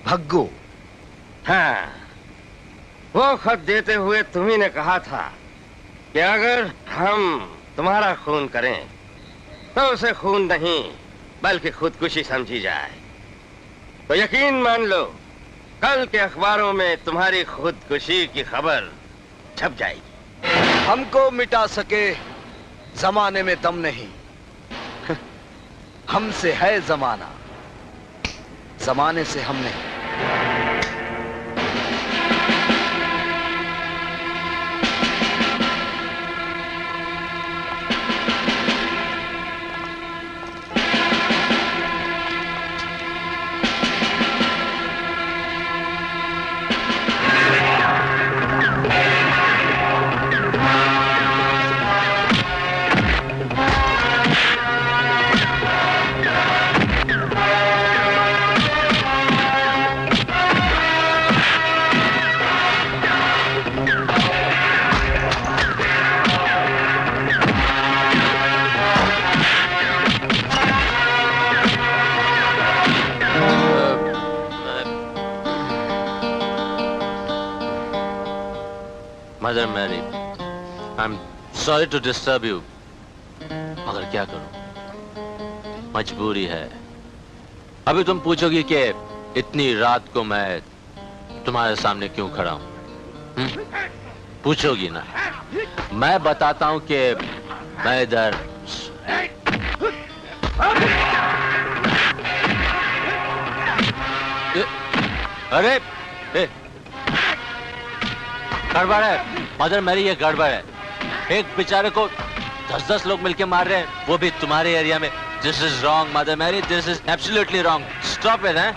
भग्गू। हाँ, वो खत देते हुए तुम्ही ने कहा था कि अगर हम तुम्हारा खून करें तो उसे खून नहीं बल्कि खुदकुशी समझी जाए। तो यकीन मान लो, कल के अखबारों में तुम्हारी खुदकुशी की खबर छप जाएगी। हमको मिटा सके जमाने में दम नहीं, हमसे है जमाना, जमाने से हम नहीं। Mother Mary, I'm sorry to disturb you, मगर क्या करूं, मजबूरी है। अभी तुम पूछोगी कि इतनी रात को मैं तुम्हारे सामने क्यों खड़ा हूं? पूछोगी ना? मैं बताता हूं कि मैं इधर अरे गड़बड़ है मदर मैरी, ये गड़बड़ है। एक बेचारे को 10-10 लोग मिलके मार रहे हैं, वो भी तुम्हारे एरिया में। This is wrong mother Mary, this is absolutely wrong. Stop it. हैं?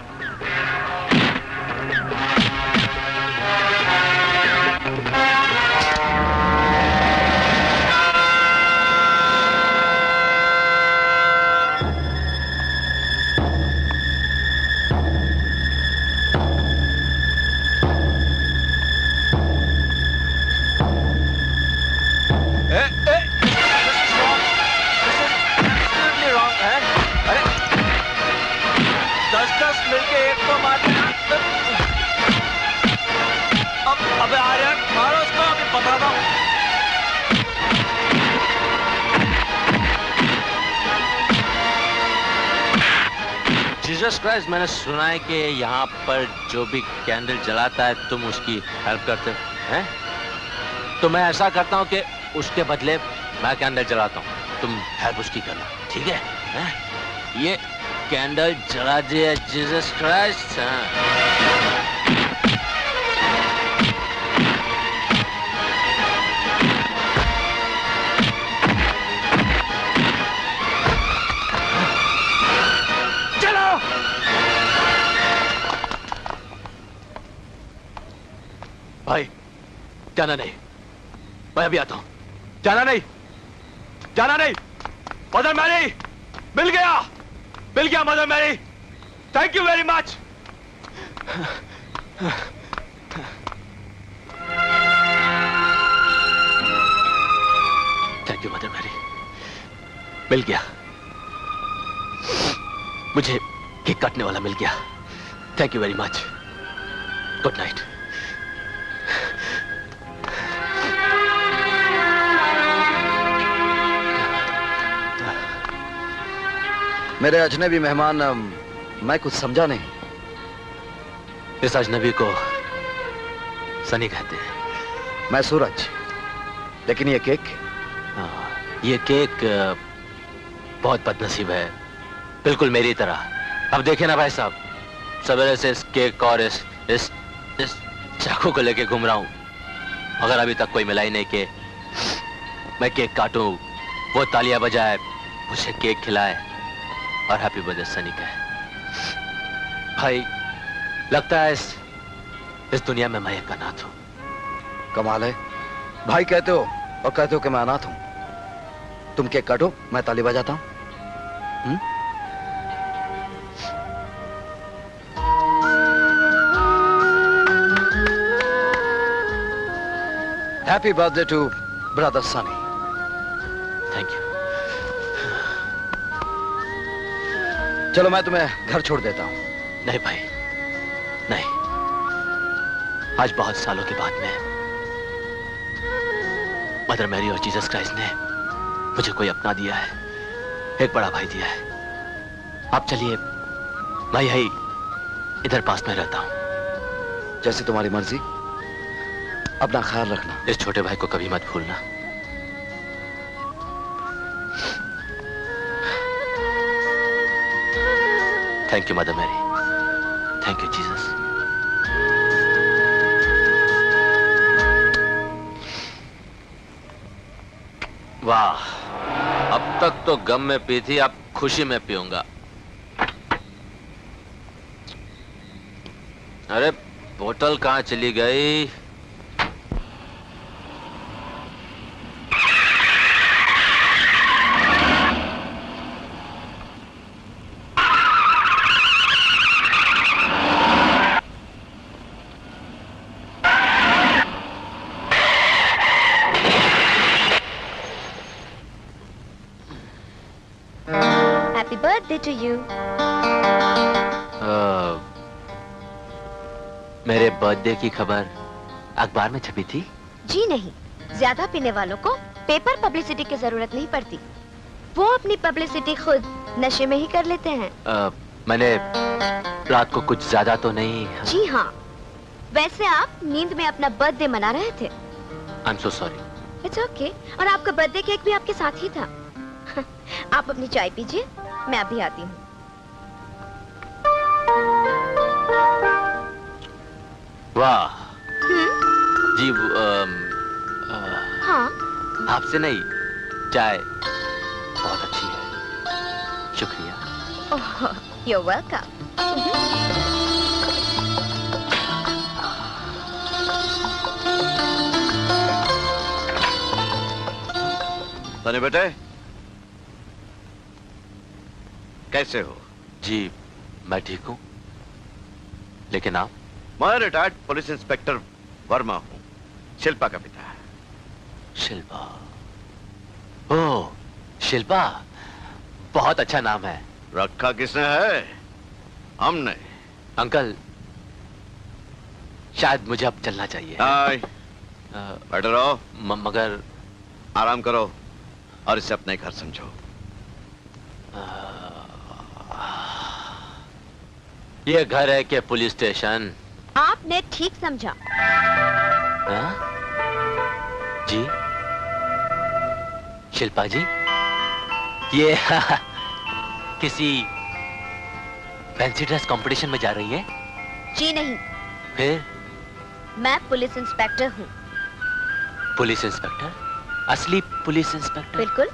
जीसस मिलके एक को मारते हैं। अबे आर्यन मारो उसको, अभी बताता हूँ। जीसस क्राइस्ट, मैंने सुना है कि यहाँ पर जो भी कैंडल जलाता है तुम उसकी हेल्प करते हैं। तो मैं ऐसा करता हूँ कि उसके बदले मैं कैंडल जलाता हूँ, तुम हेल्प उसकी करना, ठीक है? ये कैंडल जला दिया जीसस क्राइस्ट। भाई जाना नहीं, मैं अभी आता हूं। जाना नहीं, जाना नहीं। मदर मैरी, मिल गया mother Mary. Thank you very much. Thank you mother Mary, मिल गया मुझे, केक काटने वाला मिल गया। Thank you very much. Good night. मेरे अजनबी मेहमान, मैं कुछ समझा नहीं। इस अजनबी को सनी कहते हैं। मैं सूरज। लेकिन ये केक? ये केक बहुत बदनसीब है, बिल्कुल मेरी तरह। अब देखे ना भाई साहब, सवेरे से इस केक और इस चाकू को लेके घूम रहा हूं, मगर अभी तक कोई मिला ही नहीं कि मैं केक काटूं, वो तालियां बजाए, मुझे केक खिलाए और हैप्पी बर्थडे सनी कहे। भाई लगता है इस दुनिया में मैं एक अनाथ हूं। कमाल है, भाई कहते हो और कहते हो कि मैं अनाथ हूं। तुम केक काटो, मैं ताली बजाता हूं। Happy birthday to brother Sunny. Thank you. चलो मैं तुम्हें घर छोड़ देता हूं। नहीं भाई, नहीं। आज बहुत सालों के बाद में मदर मैरी और जीसस क्राइस्ट ने मुझे कोई अपना दिया है, एक बड़ा भाई दिया है। आप चलिए, मैं यही इधर पास में रहता हूं। जैसे तुम्हारी मर्जी। अपना ख्याल रखना। इस छोटे भाई को कभी मत भूलना। Thank you mother Mary. Thank you Jesus. वाह, अब तक तो गम में पी थी, अब खुशी में पीऊंगा। अरे बोतल कहां चली गई? To you. मेरे बर्थडे की खबर अखबार में छपी थी? जी नहीं, ज्यादा पीने वालों को पेपर पब्लिसिटी की जरूरत नहीं पड़ती। वो अपनी पब्लिसिटी खुद नशे में ही कर लेते हैं। मैंने रात को कुछ ज्यादा तो नहीं? जी हाँ, वैसे आप नींद में अपना बर्थडे मना रहे थे। I am so sorry. It's okay. और आपका बर्थडे केक भी आपके साथ ही था। आप अपनी चाय पीजिए, मैं अभी आती हूँ। वाह जी, हाँ? आपसे नहीं, चाय बहुत अच्छी है, शुक्रिया। You're welcome. सनी बेटे, कैसे हो? जी मैं ठीक हूँ, लेकिन आप? मैं रिटायर्ड पुलिस इंस्पेक्टर वर्मा हूँ, शिल्पा का पिता। शिल्पा? ओह, शिल्पा, बहुत अच्छा नाम है। रखा किसने है? हमने। अंकल, शायद मुझे अब चलना चाहिए। बैठे रहो। मगर आराम करो और इसे अपने घर समझो। ये घर है कि पुलिस स्टेशन? आपने ठीक समझा। हाँ? जी शिल्पा जी, ये किसी फैंसी ड्रेस कंपटीशन में जा रही है? जी नहीं। फिर? मैं पुलिस इंस्पेक्टर हूँ। Police inspector? असली पुलिस इंस्पेक्टर? बिल्कुल।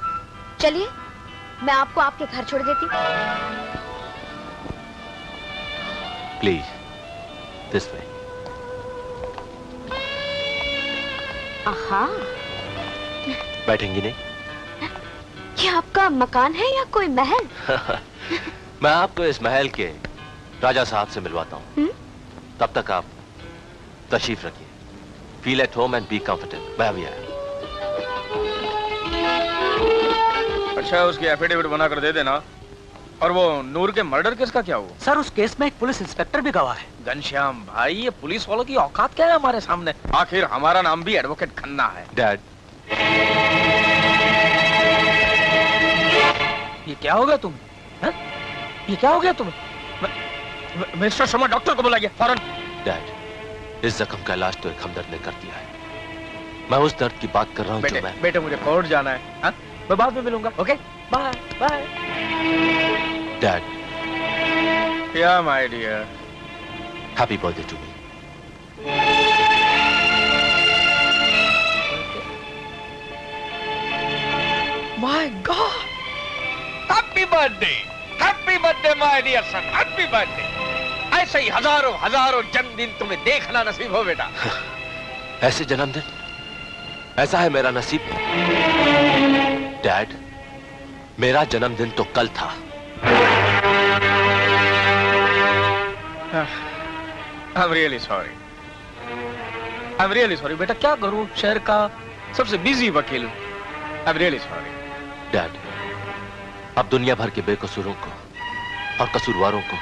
चलिए, मैं आपको आपके घर छोड़ देती हूँ। Please, this way. आहा, बैठेंगी नहीं? ये आपका मकान है या कोई महल? मैं आपको इस महल के राजा साहब से मिलवाता हूँ। तब तक आप तशरीफ रखिए। Feel at home and be comfortable. मैं अभी आया। अच्छा, उसकी एफिडेविट बनाकर दे देना। और वो नूर के मर्डर केस का क्या हुआ? सर, उस केस में एक पुलिस इंस्पेक्टर भी गवाह है। घनश्याम भाई, ये पुलिस वालों की औकात क्या है हमारे सामने? आखिर हमारा नाम भी एडवोकेट खन्ना है। डैड, ये क्या हो गया तुम? ये क्या हो गया तुम? मिस्टर शर्मा, डॉक्टर को बुलाइए फौरन। डैड, इस जख्म का इलाज तो एक हमदर्द ने कर दिया है। मैं उस दर्द की बात कर रहा हूँ जो मैं... बेटे, मुझे कोर्ट जाना है। हा? मैं बाद में मिलूंगा। Okay, bye bye. डैड, या my dear, happy birthday to me. My God, happy birthday my dear son, happy birthday. ऐसे ही हजारों हजारों जन्मदिन तुम्हें देखना नसीब हो बेटा। ऐसे जन्मदिन? ऐसा है मेरा नसीब? डैड, मेरा जन्मदिन तो कल था। I'm really sorry बेटा, क्या करूं, शहर का सबसे बिजी वकील हूं। I'm really sorry। डैड, अब दुनिया भर के बेकसूरों को और कसूरवारों को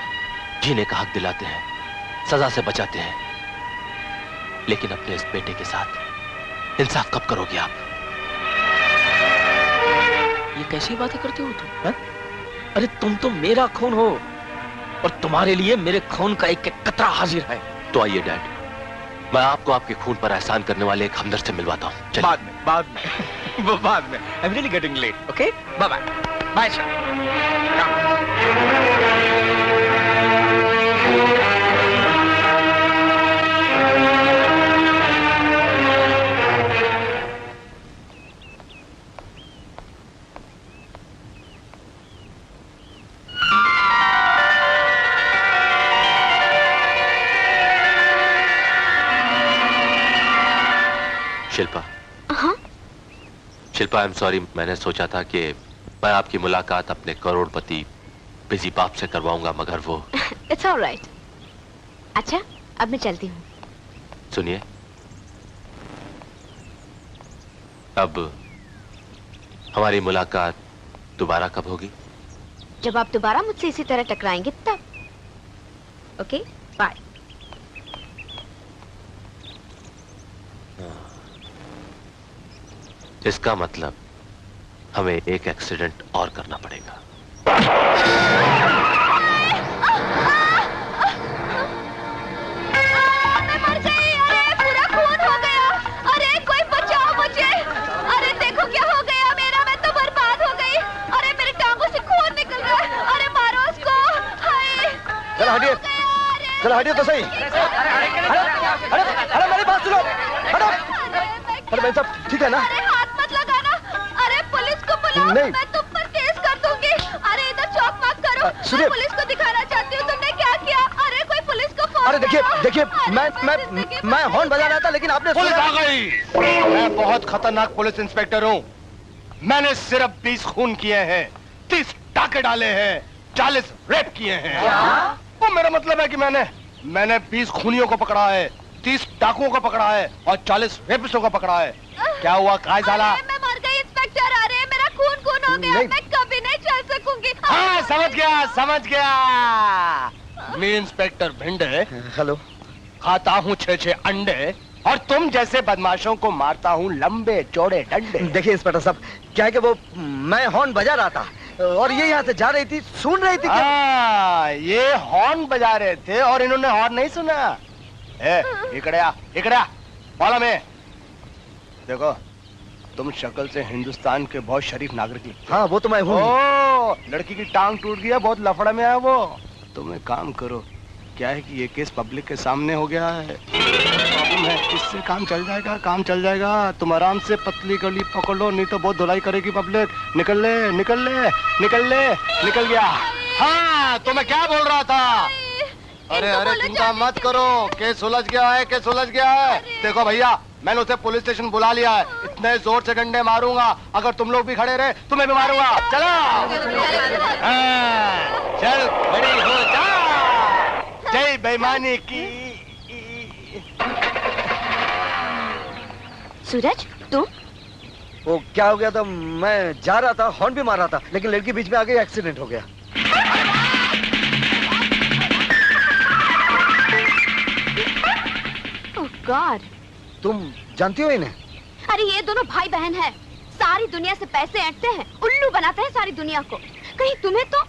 जीने का हक दिलाते हैं, सजा से बचाते हैं, लेकिन अपने इस बेटे के साथ इंसाफ कब करोगे आप? ये कैसी बातें करते हो तुम? हा? अरे तुम तो मेरा खून हो और तुम्हारे लिए मेरे खून का एक एक कतरा हाजिर है। तो आइए डैड, मैं आपको आपके खून पर एहसान करने वाले एक हमदर्द से मिलवाता हूँ। बाद में वो बाद में। I'm really getting late, okay? Bye bye. Bye sir। Shilpa. Shilpa, I am sorry. मैंने सोचा था कि मैं आपकी मुलाकात अपने करोड़पति बिजी बाप से करवाऊंगा, मगर वो... It's all right। अच्छा, अब मैं चलती हूँ। सुनिए, अब हमारी मुलाकात दोबारा कब होगी? जब आप दोबारा मुझसे इसी तरह टकराएंगे तब। Okay, bye. इसका मतलब हमें एक एक्सीडेंट और करना पड़ेगा। मैं मर गई। अरे पूरा खून हो गया। अरे कोई बचाओ मुझे। अरे देखो क्या हो गया मेरा, मैं तो बर्बाद हो गई। अरे मेरे टांगों से खून निकल रहा है। अरे मारो उसको। हाय, चलो हटिए, चलो हटिए तो सही। अरे मेरी बात सुनो, हटो। अरे भाई साहब, ठीक है ना? अरे हाथ मत लगाना। अरे पुलिस को बुलाओ, नहीं। मैं तुम पर केस कर दूंगी। अरे इधर चौक मत करो। मैं पुलिस को दिखाना चाहती हूँ तुमने क्या किया। अरे कोई पुलिस को फोन अरे देखिए करो। देखिए, मैं हॉर्न बजा रहा था, लेकिन आपने पुलिस आ गई। मैं बहुत खतरनाक पुलिस इंस्पेक्टर हूँ। मैंने सिर्फ 20 खून किए हैं, 30 टाके डाले हैं, 40 रेप किए हैं। वो मेरा मतलब है कि मैंने 20 खूनियों को पकड़ा है, 30 डाकुओं को पकड़ा है और 40 रेपिस्टों को पकड़ा है। क्या हुआ, काय साला? मैं मर गई इंस्पेक्टर। अरे मेरा खून हो गया। मैं कभी नहीं चल सकूंगी। हाँ, समझ गया। मैं इंस्पेक्टर भिंडे हेलो खाता हूँ 6-6 अंडे और तुम जैसे बदमाशों को मारता हूँ लंबे चौड़े डंडे। देखिए इंस्पेक्टर साहब, क्या है कि वो मैं हॉर्न बजा रहा था और ये यहाँ से जा रही थी, सुन रही थी ये हॉर्न बजा रहे थे और इन्होंने हॉर्न नहीं सुना। इकड़िया बोला मैं। देखो तुम शक्ल से हिंदुस्तान के बहुत शरीफ नागरिक लगते। हाँ वो तो मैं हूँ। लड़की की टांग टूट गया, बहुत लफड़ा में है वो। तुम एक काम करो, क्या है कि ये केस पब्लिक के सामने हो गया है, प्रॉब्लम है, इससे काम चल जाएगा, काम चल जाएगा। तुम आराम से पतली गली पकड़ लो, नहीं तो बहुत धुलाई करेगी पब्लिक। निकल ले निकल ले निकल ले। निकल गया। हाँ तो मैं क्या बोल रहा था? अरे अरे चिंता मत करो, केस सुलझ गया है, केस सुलझ गया है। देखो भैया, मैंने उसे पुलिस स्टेशन बुला लिया है। इतने जोर से डंडे मारूंगा, अगर तुम लोग भी खड़े रहे तुम्हें भी मारूंगा। चलो चल खड़ी हो जा। जय बेईमानी की। सूरज तुम? वो क्या हो गया था, मैं जा रहा था, हॉर्न भी मार रहा था, लेकिन लड़की बीच में आ गई, एक्सीडेंट हो गया। गॉड, तुम जानती हो इन्हें? अरे ये दोनों भाई बहन हैं, सारी दुनिया से पैसे ऐंठते हैं, उल्लू बनाते हैं सारी दुनिया को। कहीं तुम्हें तो?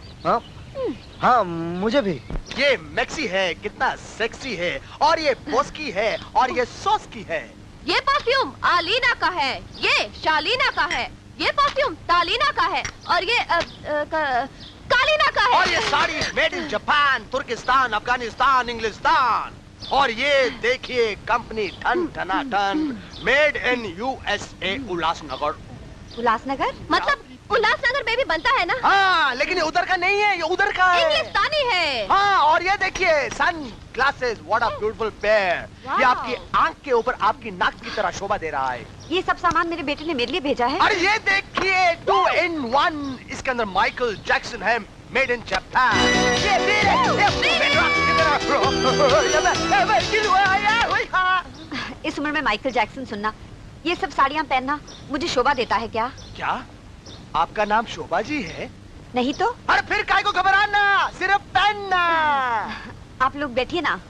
हाँ मुझे भी। ये मैक्सी है, कितना सेक्सी है, और ये बोस्की है, और ये सॉस की है। ये परफ्यूम आलीना का है, ये शालीना का है, ये परफ्यूम तालीना का है, और ये कालीना का है। और ये साड़ी मेड इन जापान, तुर्किस्तान, अफगानिस्तान, इंग्लिस्तान। और ये देखिए कंपनी ठन ठना ठन, made in USA Ulhasnagar. Ulhasnagar मतलब उल्लासनगर में भी बनता है ना? हाँ लेकिन ये उधर का नहीं है, ये उधर का है, इंग्लिस्तानी है। हाँ और ये देखिए sunglasses, what a beautiful pair. ये आपकी आंख के ऊपर आपकी नाक की तरह शोभा दे रहा है। ये सब सामान मेरे बेटे ने मेरे लिए भेजा है। अरे ये देखिए 2 in 1, इसके अंदर माइकल जैक्सन है, मेड इन जापान। इस उम्र में माइकल जैक्सन सुनना, ये सब साड़ियाँ पहनना मुझे शोभा देता है क्या? क्या आपका नाम शोभा जी है? नहीं तो? अरे फिर काहे को घबराना, सिर्फ पहनना। आप लोग बैठिए ना।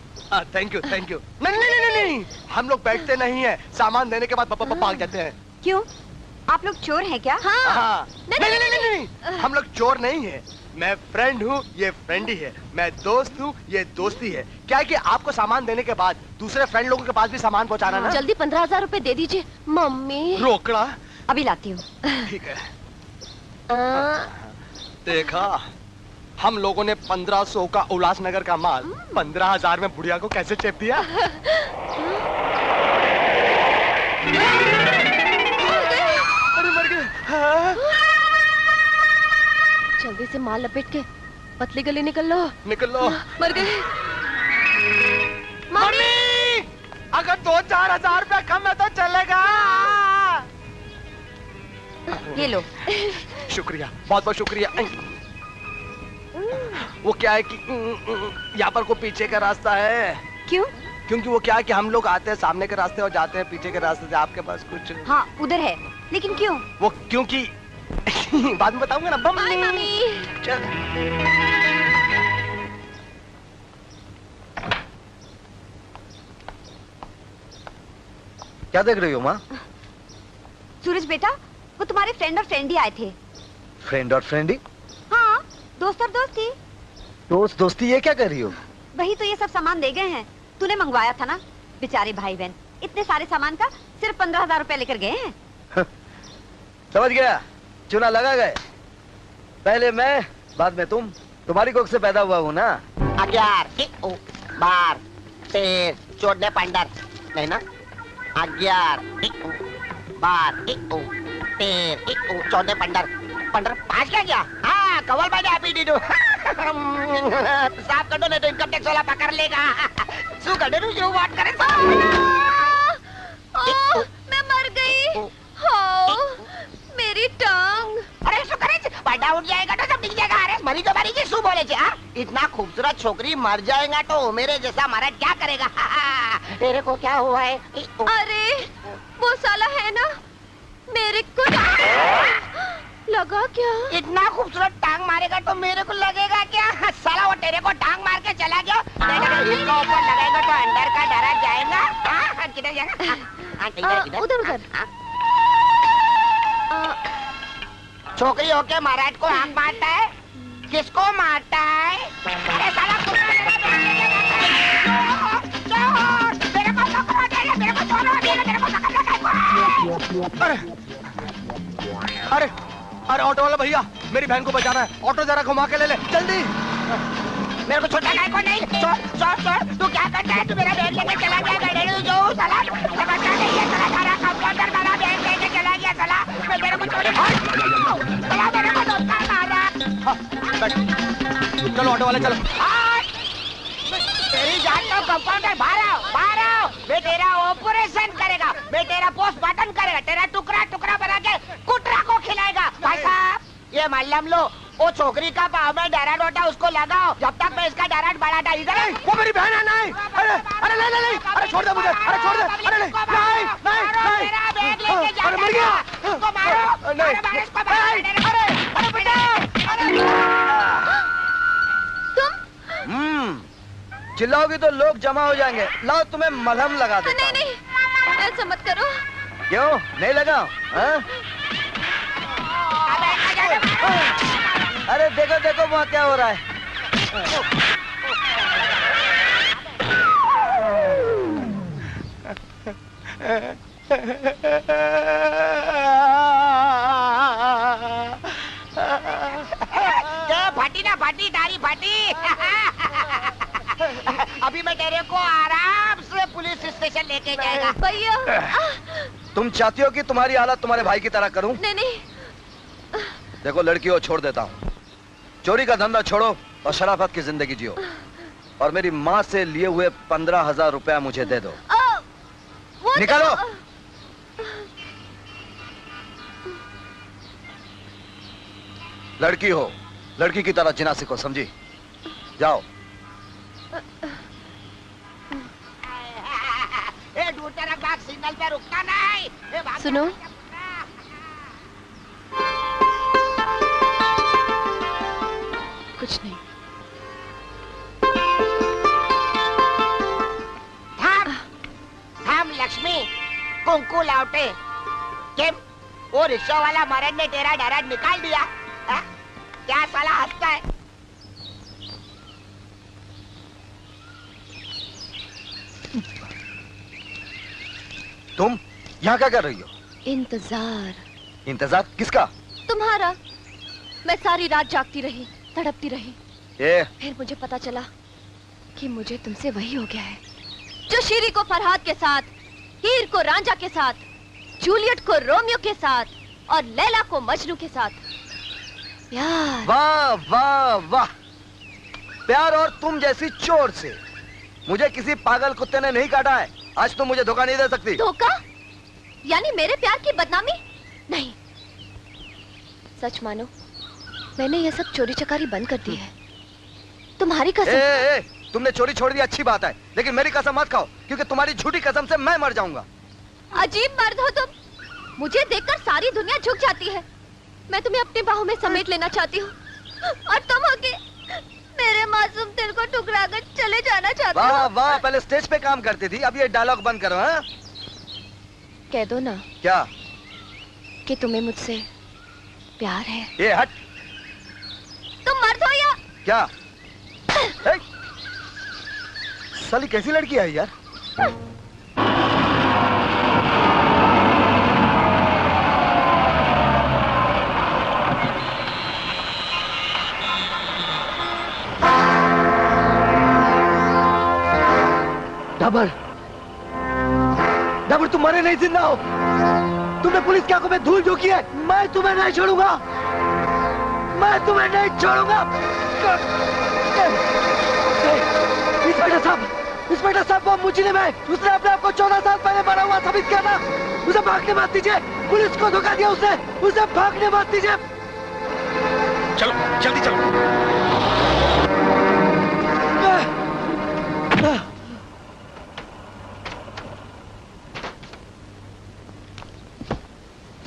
Thank you thank you. नहीं नहीं नहीं नहीं, हम लोग बैठते नहीं है, सामान देने के बाद भाग जाते हैं। क्यों, आप लोग चोर हैं क्या? हाँ। नहीं नहीं नहीं, हम लोग चोर नहीं है। मैं फ्रेंड हूँ, ये फ्रेंड ही है। मैं दोस्त हूँ, ये दोस्ती है। क्या है कि आपको सामान देने के बाद दूसरे फ्रेंड लोगों के पास भी सामान पहुँचाना ना। जल्दी 15,000 रुपए दे दीजिए। मम्मी रोकड़ा अभी लाती हूँ। ठीक है। देखा, हम लोगों ने 1500 का उल्लासनगर का माल 15,000 में बुढ़िया को कैसे चेप दिया। अरे मर गए। जल्दी से माल लपेट के पतली गली निकल लो। निकल लो। मर गए। मम्मी, अगर 2-4 हजार रुपया कम है तो चलेगा। ये लो। शुक्रिया, बहुत बहुत शुक्रिया। वो क्या है कि यहाँ पर को पीछे का रास्ता है। क्यों? क्योंकि वो क्या है कि हम लोग आते हैं सामने के रास्ते और जाते हैं पीछे के रास्ते से। आपके पास कुछ? हाँ उधर है, लेकिन क्यों? वो क्योंकि बाद में बताऊंगा ना। मम्मी चल। क्या देख रही हो माँ? सूरज बेटा, वो तुम्हारे फ्रेंड और फ्रेंडी आए थे। फ्रेंड और फ्रेंडी? हाँ, दोस्त और दोस्ती। दोस्त दोस्ती ये क्या कर रही हो? वही तो, ये सब सामान दे गए हैं, तूने मंगवाया था ना। बेचारे भाई बहन इतने सारे सामान का सिर्फ 15,000 रुपए लेकर गए हैं। समझ गया, चुना लगा गए। पहले मैं, बाद में तुम। तुम्हारी कोख से पैदा हुआ हूँ ना। 11 12 13 14 15 नहीं ना। 11 12 13 14 15 5 क्या गया? हाँ कवल भाई आप ही दो। साफ कर दो नहीं तो इनकम टैक्स वाला पकड़ लेगा। शू कर दो जो बात करे। मैं मर गई। हो मेरी टांग। अरे शू करे, बड़ा उठ जाएगा तो सब दिख जाएगा। अरे मरी तो मरी जी, शू बोले जी। इतना खूबसूरत छोकरी मर जाएगा तो मेरे जैसा मर्द क्या करेगा? तेरे को क्या हुआ है? अरे वो साला है ना, मेरे को लगा क्या? इतना खूबसूरत टांग मारेगा तो मेरे को लगेगा क्या? साला वो तेरे को टांग मार के चला गया। इसका ऊपर लगाएगा तो अंदर का डरा जाएगा। किधर जाएगा? उधर उधर। छोकरी होके महाराज को आंख मारता है? किसको मारता है? अरे साला अरे अरे ऑटो वाला भैया, मेरी बहन को बचाना है, ऑटो जरा घुमा के ले ले जल्दी। मेरे को छोटा गाय को नहीं। छोड़ तू क्या करता है? तू मेरा बहन लेके चला गया गड़ेड़ू जो साला समझता नहीं है। साला सारा कंपाउंडर मेरा बहन लेके चला गया। साला मेरे को छोड़ साला मेरे को धोखा मारा। चलो ऑटो वाले चलो। तेरी जान का कंपाउंडर बाहर आओ। मैं तेरा ऑपरेशन करेगा, मैं तेरा पोस्टमार्टम करेगा, तेरा टुकड़ा टुकड़ा बना के कुटरा को खिलाएगा। भाई साहब ये मालूम लो, वो छोकरी का पाँव में डराट होता उसको लगाओ, जब तक मैं इसका डराट बढ़ाता। इधर वो मेरी बहन है। नहीं अरे नहीं अरे छोड़ दे मुझे, अरे छोड़ दे। अरे नहीं मेरा बैग लेके जा। अरे मर गया। इसको मारो। चिल्लाओगी तो लोग जमा हो जाएंगे। लाओ तुम्हें मलहम लगा दे। नहीं ऐसा मत करो। क्यों नहीं लगाओ? अरे देखो देखो वहाँ क्या हो रहा है। फटी ना फटी, दाढ़ी फटी। अभी मैं तेरे को आराम से पुलिस स्टेशन लेके जाएगा। भैया तुम चाहती हो कि तुम्हारी हालत तुम्हारे भाई की तरह करूं? नहीं। देखो लड़कियों छोड़ देता हूँ, चोरी का धंधा छोड़ो और शराफत की जिंदगी जियो, और मेरी माँ से लिए हुए 15,000 रुपया मुझे दे दो। निकालो। लड़की हो, लड़की की तरह जीना सीखो, समझी? जाओ। दूर तरफ भाग, सिग्नल पे रुकना नहीं। सुनो, कुछ नहीं। थाम लक्ष्मी, कुंकू लाउटे। किम वो रिक्शा वाला मरद ने तेरा डराट निकाल दिया? क्या साला हंसता है? तुम यहाँ क्या कर रही हो? इंतजार। इंतजार किसका? तुम्हारा। मैं सारी रात जागती रही, तड़पती रही। फिर मुझे पता चला कि मुझे तुमसे वही हो गया है जो शीरी को फरहाद के साथ, हीर को रांझा के साथ, जूलियट को रोमियो के साथ और लैला को मजनू के साथ। प्यार। वाह वाह वाह, प्यार और तुम जैसी चोर से मुझे किसी पागल कुत्ते ने नहीं काटा है। आज तुम मुझे धोखा नहीं दे सकती। धोखा? यानी मेरे प्यार की बदनामी? नहीं, सच मानो मैंने ये सब चोरी चकारी बंद कर दी है। तुम्हारी कसम। तुमने चोरी छोड़ दी अच्छी बात है, लेकिन मेरी कसम मत खाओ, क्योंकि तुम्हारी झूठी कसम से मैं मर जाऊंगा। अजीब मर्द हो तुम, मुझे देखकर सारी दुनिया झुक जाती है। मैं तुम्हें अपनी बाहों में समेट लेना चाहती हूँ, और तुम होके मेरे मासूम दिल को टुकरा कर चले जाना चाहते हो। वाह वाह, पहले स्टेज पे काम करती थी, अब ये डायलॉग बंद करो। हाँ? कह दो ना। क्या? कि तुम्हें मुझसे प्यार है। ये हट। तुम मर्द हो या क्या? साली कैसी लड़की है यार? डबर, डबर तुम मरे नहीं, जिंदा हो। तुमने पुलिस की आंखों में धूल झोंकी है। मैं तुम्हें नहीं छोड़ूंगा, मैं तुम्हें नहीं छोड़ूंगा। इंस्पेक्टर साहब वो मुजरिम है, उसने अपने आप को 14 साल पहले मरा हुआ साबित किया था। उसे भागने मत दीजिए, पुलिस को धोखा दिया उसने, उसे भागने मत दीजिए। चलो जल्दी चलो।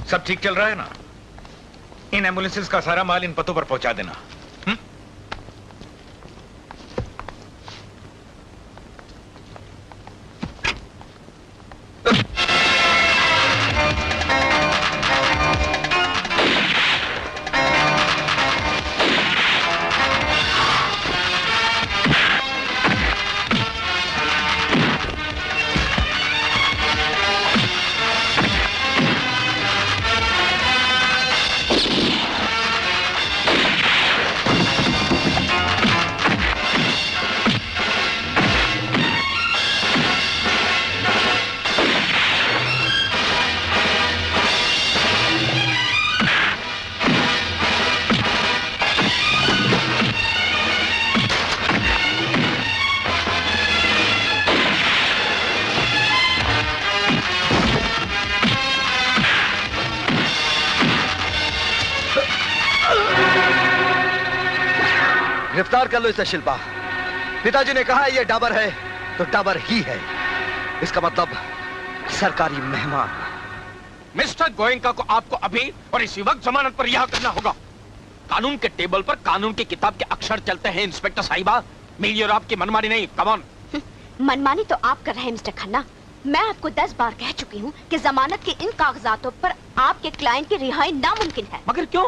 सब ठीक चल रहा है ना? इन एम्बुलेंसेस का सारा माल इन पतों पर पहुंचा देना। गिरफ्तार कर लो इसे शिल्पा। पिताजी ने कहा है ये डाबर है तो डाबर ही है। इसका मतलब सरकारी मेहमान। मिस्टर गोयनका को आपको अभी और इसी वक्त जमानत पर रिहा करना होगा। कानून के टेबल पर कानून की किताब के अक्षर चलते हैं इंस्पेक्टर साहिबा। मेरी और आपकी मनमानी नहीं। Come on. मनमानी तो आप कर रहे हैं मिस्टर खन्ना। मैं आपको 10 बार कह चुकी हूँ कि जमानत के इन कागजातों पर आपके क्लाइंट की रिहाई नामुमकिन है। मगर क्यों?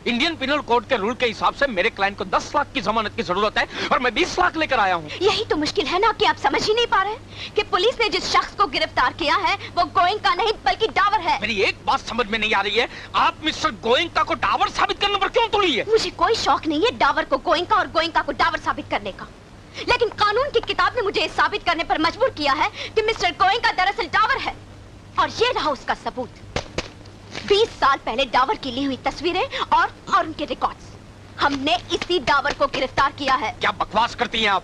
इंडियन पिनल कोड के रूल के हिसाब से मेरे क्लाइंट को 10 लाख की जमानत की जरूरत है और मैं 20 लाख लेकर आया हूँ। यही तो मुश्किल है ना कि आप समझ ही नहीं पा रहे कि पुलिस ने जिस शख्स को गिरफ्तार किया है वो गोयनका नहीं बल्कि डावर है। मेरी एक बात समझ में नहीं आ रही है, आप मिस्टर गोयनका को डावर साबित करने पर क्यों तुली है? मुझे कोई शौक नहीं है डावर को गोयनका और गोयनका को डावर साबित करने का, लेकिन कानून की किताब ने मुझे साबित करने पर मजबूर किया है कि मिस्टर गोयनका दरअसल डावर है। और ये रहा उसका सबूत। 20 साल पहले डावर की ली हुई तस्वीरें और उनके रिकॉर्ड्स। हमने इसी डावर को गिरफ्तार किया है। क्या बकवास करती हैं आप?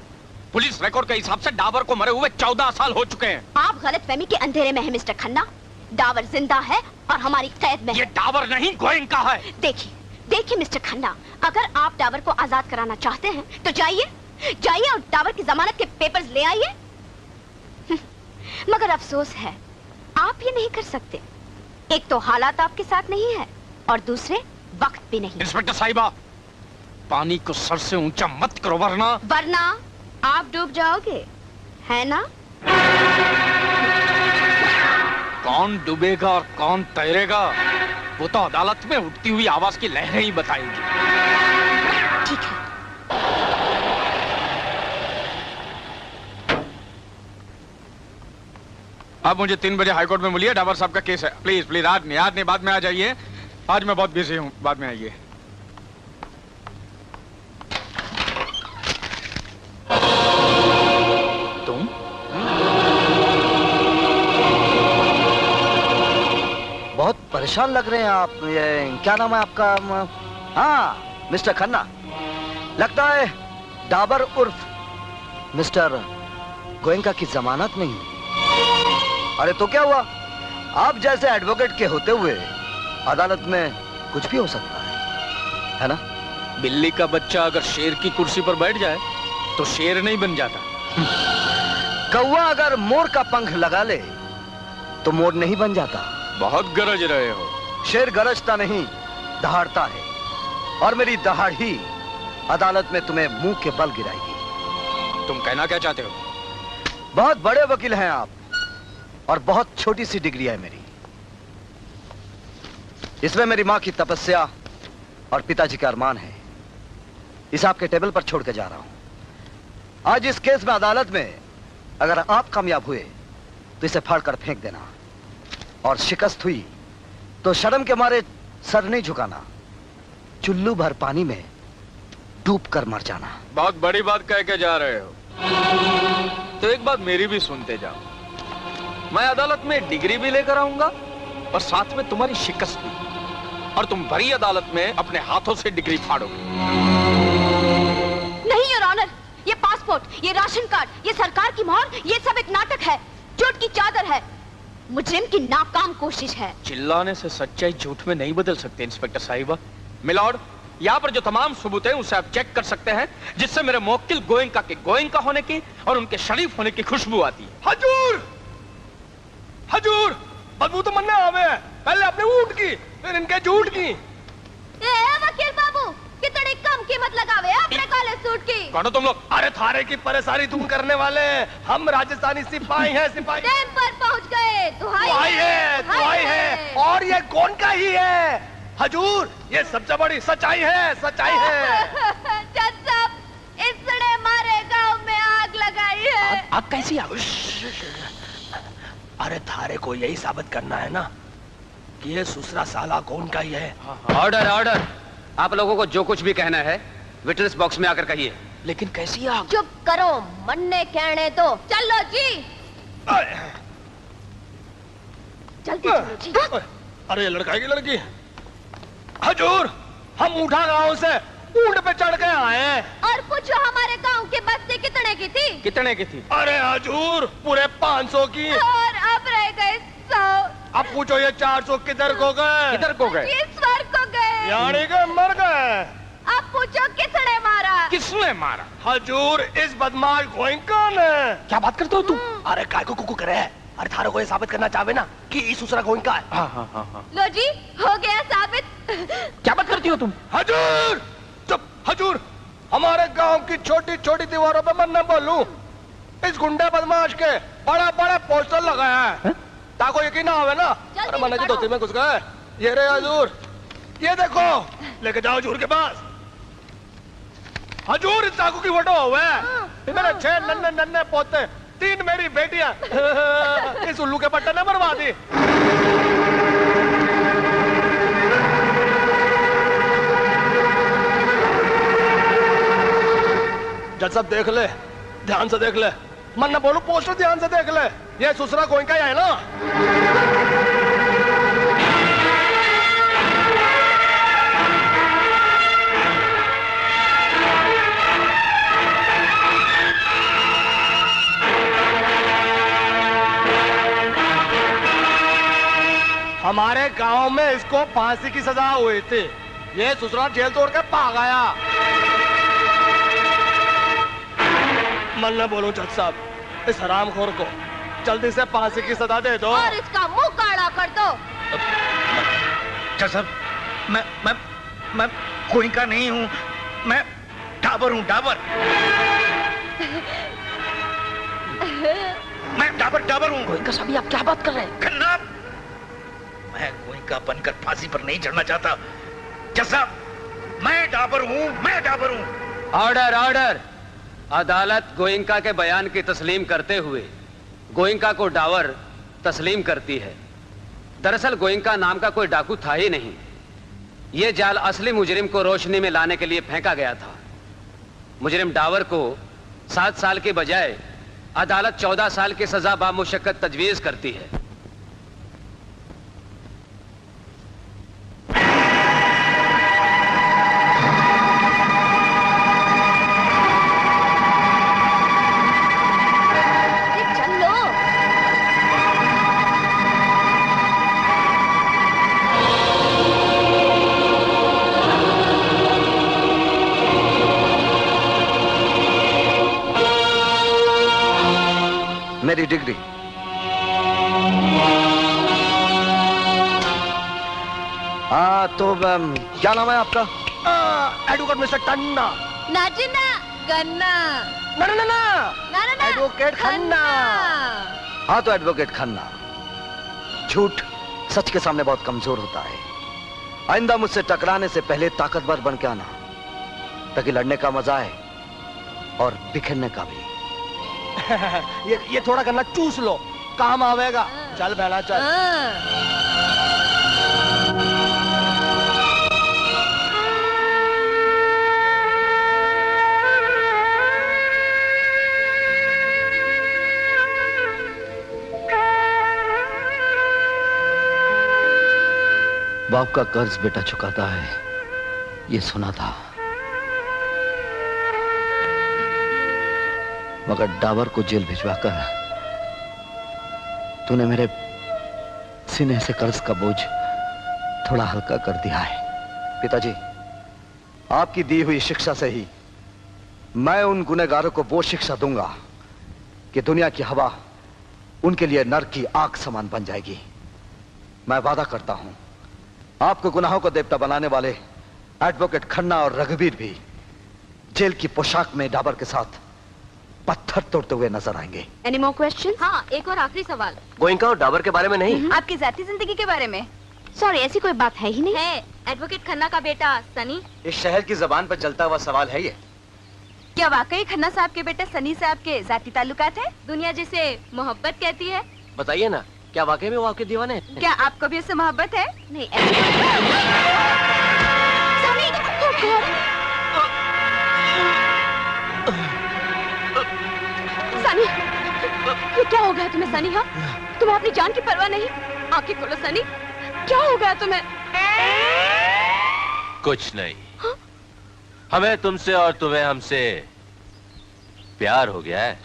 पुलिस रिकॉर्ड के हिसाब से डावर को मरे हुए 14 साल हो चुके हैं। आप गलतफहमी के अंधेरे में हैं मिस्टर खन्ना। डावर जिंदा है और हमारी कैद में। ये डावर नहीं गोयनका है। देखिए मिस्टर खन्ना, अगर आप डावर को आजाद कराना चाहते हैं तो जाइए और डावर की जमानत के पेपर्स ले आइए। मगर अफसोस है आप ये नहीं कर सकते। एक तो हालात आपके साथ नहीं है और दूसरे वक्त भी नहीं। इंस्पेक्टर साहिबा, पानी को सर से ऊंचा मत करो वरना आप डूब जाओगे, है ना? कौन डूबेगा और कौन तैरेगा वो तो अदालत में उठती हुई आवाज की लहरें ही बताएंगी। ठीक है। आप मुझे 3 बजे हाईकोर्ट में मिलिए। डाबर साहब का केस है। प्लीज प्लीज आज नहीं बाद में आ जाइए। आज मैं बहुत बिजी हूँ, बाद में आइए। तुम? बहुत परेशान लग रहे हैं आप। ये क्या नाम है आपका? हाँ, मिस्टर खन्ना। लगता है डाबर उर्फ मिस्टर गोयनका की जमानत नहीं। अरे तो क्या हुआ? आप जैसे एडवोकेट के होते हुए अदालत में कुछ भी हो सकता है ना? बिल्ली का बच्चा अगर शेर की कुर्सी पर बैठ जाए तो शेर नहीं बन जाता। कौवा अगर मोर का पंख लगा ले तो मोर नहीं बन जाता। बहुत गरज रहे हो। शेर गरजता नहीं, दहाड़ता है, और मेरी दहाड़ ही अदालत में तुम्हें मुंह के बल गिराएगी। तुम कहना क्या चाहते हो? बहुत बड़े वकील हैं आप और बहुत छोटी सी डिग्री है मेरी। इसमें मेरी मां की तपस्या और पिताजी का अरमान है। इसे आपके टेबल पर छोड़ के जा रहा हूं। आज इस केस में अदालत में अगर आप कामयाब हुए तो इसे फाड़कर फेंक देना, और शिकस्त हुई तो शर्म के मारे सर नहीं झुकाना, चुल्लू भर पानी में डूब कर मर जाना। बहुत बड़ी बात कह के जा रहे हो, तो एक बात मेरी भी सुनते जाओ। मैं अदालत में डिग्री भी लेकर आऊंगा और साथ में तुम्हारी शिकस्त भी, और तुम भरी अदालत में अपने हाथों से डिग्री फाड़ोगे। नहीं योर ऑनर, ये पासपोर्ट, ये राशन कार्ड, ये सरकार की मोहर, ये सब एक नाटक है, झूठ की चादर है, मुजरिम की नाकाम कोशिश है। चिल्लाने से सच्चाई झूठ में नहीं बदल सकते इंस्पेक्टर साहिबा। मिलॉर्ड, यहाँ पर जो तमाम सबूत हैं उसे आप चेक कर सकते हैं, जिससे मेरे मुवक्किल गोयनका के गोयनका होने की और उनके शरीफ होने की खुशबू आती है। हजूर, हजूर, बदबू तो मन में आवे है। पहले अपने ऊँट की, फिर इनके झूठ की। ए कीमत लगावे अपने काले सूट की। कौन हो तुम लोग? अरे थारे की परेशानी दूर करने वाले हम राजस्थानी सिपाही हैं, सिपाही। टाइम पर पहुंच गए। दुहाई है और ये कौन का ही है हजूर, ये सबसे बड़ी सच्चाई है, सच्चाई है। जज साहब, इसने हमारे गांव में आग लगाई है। आग कैसी आग? अरे थारे को यही साबित करना है ना कि ये सुसरा साला कौन का ही है। ऑर्डर ऑर्डर, आप लोगों को जो कुछ भी कहना है विटनेस बॉक्स में आकर कहिए। लेकिन कैसी आग? चुप करो, मन्ने कहने दो। चलो जी, जल्दी चलो जी। अरे ये लड़का की लड़की हजूर, हम उठा गांव से ऊंट पे चढ़ के आए हैं। और पूछो हमारे गांव की बस्ती कितने की थी? कितने की थी? अरे हजूर, पूरे 500 की। और अब रह गए 100। अब पूछो ये 400 किधर को गए? किधर को गए? ईश्वर को गए। यानी के मर गए। अब पूछो किसने मारा? किसने मारा? हजूर, इस बदमाश गोइंका ने। क्या बात करते हो तुम? अरे काय को कुकू करे? अरे थारो को ये साबित करना चाहे ना कि इस दूसरा गोइंका है। हाँ। लो जी, हो गया साबित। क्या बात करती हो तुम? हजूर चुप। हजूर, हमारे गांव की छोटी छोटी दीवारों पे मैं न बोलूं, इस गुंडे बदमाश के बड़ा बड़ा पोस्टर लगाया है ताको यकीन ना आवे ना। अरे मैंने की धोती में घुस गए। ये रे हजूर, ये देखो, लेके जाओ हजूर के पास। हजूर, इस चाकू की फोटो हुआ है। मेरे 6 नन्हे नन्हे पोते, 3 मेरी बेटियां इस उल्लू के पट्टे ने मरवा दी। जज साहब देख ले, ध्यान से देख ले। मन न बोलू, पोस्टर ध्यान से देख ले। ये सुसरा गोइंका है ना। हमारे गांव में इसको फांसी की सजा हुई थी। ये ससुराल जेल तोड़ के भाग आया। मन न बोलो जज साहब, इस हरामखोर को जल्दी से फांसी की सजा दे दो और इसका मुंह काला कर दो। जज साहब, मैं गोइंका नहीं हूँ, मैं डाबर हूँ, डाबर। मैं डाबर हूँ। गोइंका साहब, आप क्या बात कर रहे हैं? खन्ना, मैं गोइंका बनकर फांसी पर नहीं चढ़ना चाहता। जज साहब, मैं डाबर हूँ। ऑर्डर ऑर्डर, अदालत गोइंका के बयान की तस्लीम करते हुए गोइंका को डावर तस्लीम करती है। दरअसल गोइंका नाम का कोई डाकू था ही नहीं। यह जाल असली मुजरिम को रोशनी में लाने के लिए फेंका गया था। मुजरिम डावर को 7 साल के बजाय अदालत 14 साल की सजा बामुशक्कत तजवीज करती है। मेरी डिग्री। तो क्या नाम है आपका? Advocate mister टन्ना। ना जी ना, गन्ना। ना एडवोकेट खन्ना। हाँ, तो एडवोकेट खन्ना। झूठ सच के सामने बहुत कमजोर होता है। आइंदा मुझसे टकराने से पहले ताकतवर बन के आना, ताकि लड़ने का मजा आए और बिखरने का भी। ये थोड़ा गन्ना चूस लो, काम आवेगा। चल बैठा, चल। बाप का कर्ज बेटा चुकाता है, ये सुना था, मगर डावर को जेल भिजवाकर तूने मेरे सीने से कर्ज का बोझ थोड़ा हल्का कर दिया है। पिताजी, आपकी दी हुई शिक्षा से ही मैं उन गुनहगारों को वो शिक्षा दूंगा कि दुनिया की हवा उनके लिए नरक की आग समान बन जाएगी। मैं वादा करता हूं, आपको गुनाहों को देवता बनाने वाले एडवोकेट खन्ना और रघुवीर भी जेल की पोशाक में डाबर के साथ पत्थर तोड़ते हुए नजर आएंगे। Any more questions? हाँ, एक और आखिरी सवाल। गोइंका और डाबर के बारे में नहीं, आपकी जाती जिंदगी के बारे में। सॉरी, ऐसी कोई बात है ही नहीं। है, एडवोकेट खन्ना का बेटा सनी। इस शहर की जबान पर चलता हुआ सवाल है ये। क्या वाकई खन्ना साहब के बेटे सनी साहब के जाती ताल्लुकात है? दुनिया जिसे मोहब्बत कहती है। बताइए ना, क्या वाकई में वो आपके दीवाने हैं? क्या आपको भी उससे मोहब्बत है? नहीं, सनी, oh God! सनी, ये क्या हो गया तुम्हें सनी? हाँ, तुम्हें अपनी जान की परवाह नहीं? आंखें खोलो सनी, क्या हो गया तुम्हें? कुछ नहीं। हमें तुमसे और तुम्हें हमसे प्यार हो गया है।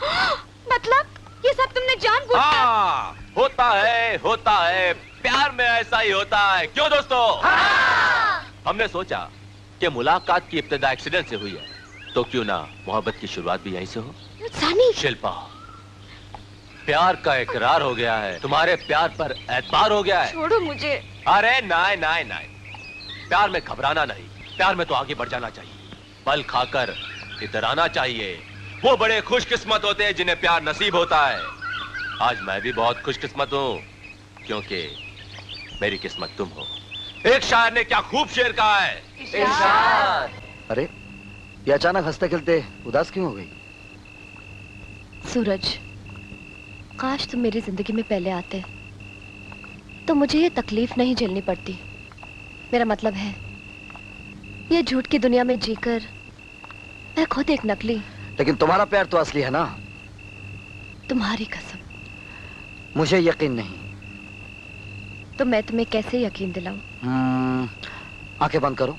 मतलब ये सब तुमने जानबूझकर? हाँ, होता है, प्यार में ऐसा ही होता है। क्यों दोस्तों? हमने सोचा कि मुलाकात की इब्तिदा एक्सीडेंट से हुई है, तो क्यों ना मोहब्बत की शुरुआत भी यहीं से हो। सनी, शिल्पा, प्यार का इकरार हो गया है, तुम्हारे प्यार पर एतबार हो गया है। छोड़ो मुझे। अरे नहीं, प्यार में घबराना नहीं, प्यार में तो आगे बढ़ जाना चाहिए, पल खाकर इधर आना चाहिए। वो बड़े खुशकिस्मत होते हैं जिन्हें प्यार नसीब होता है। आज मैं भी बहुत खुशकिस्मत हूँ, क्योंकि मेरी किस्मत तुम हो। एक शायर ने क्या खूब शेर कहा है। अरे, ये अचानक हंसते खेलते उदास क्यों हो गई? सूरज, काश तुम मेरी जिंदगी में पहले आते तो मुझे ये तकलीफ नहीं झेलनी पड़ती। मेरा मतलब है, ये झूठ की दुनिया में जीकर मैं खुद एक नकली। लेकिन तुम्हारा प्यार तो असली है ना? तुम्हारी कसम। मुझे यकीन नहीं। तो मैं तुम्हें कैसे यकीन दिलाऊं? आंखें बंद करो।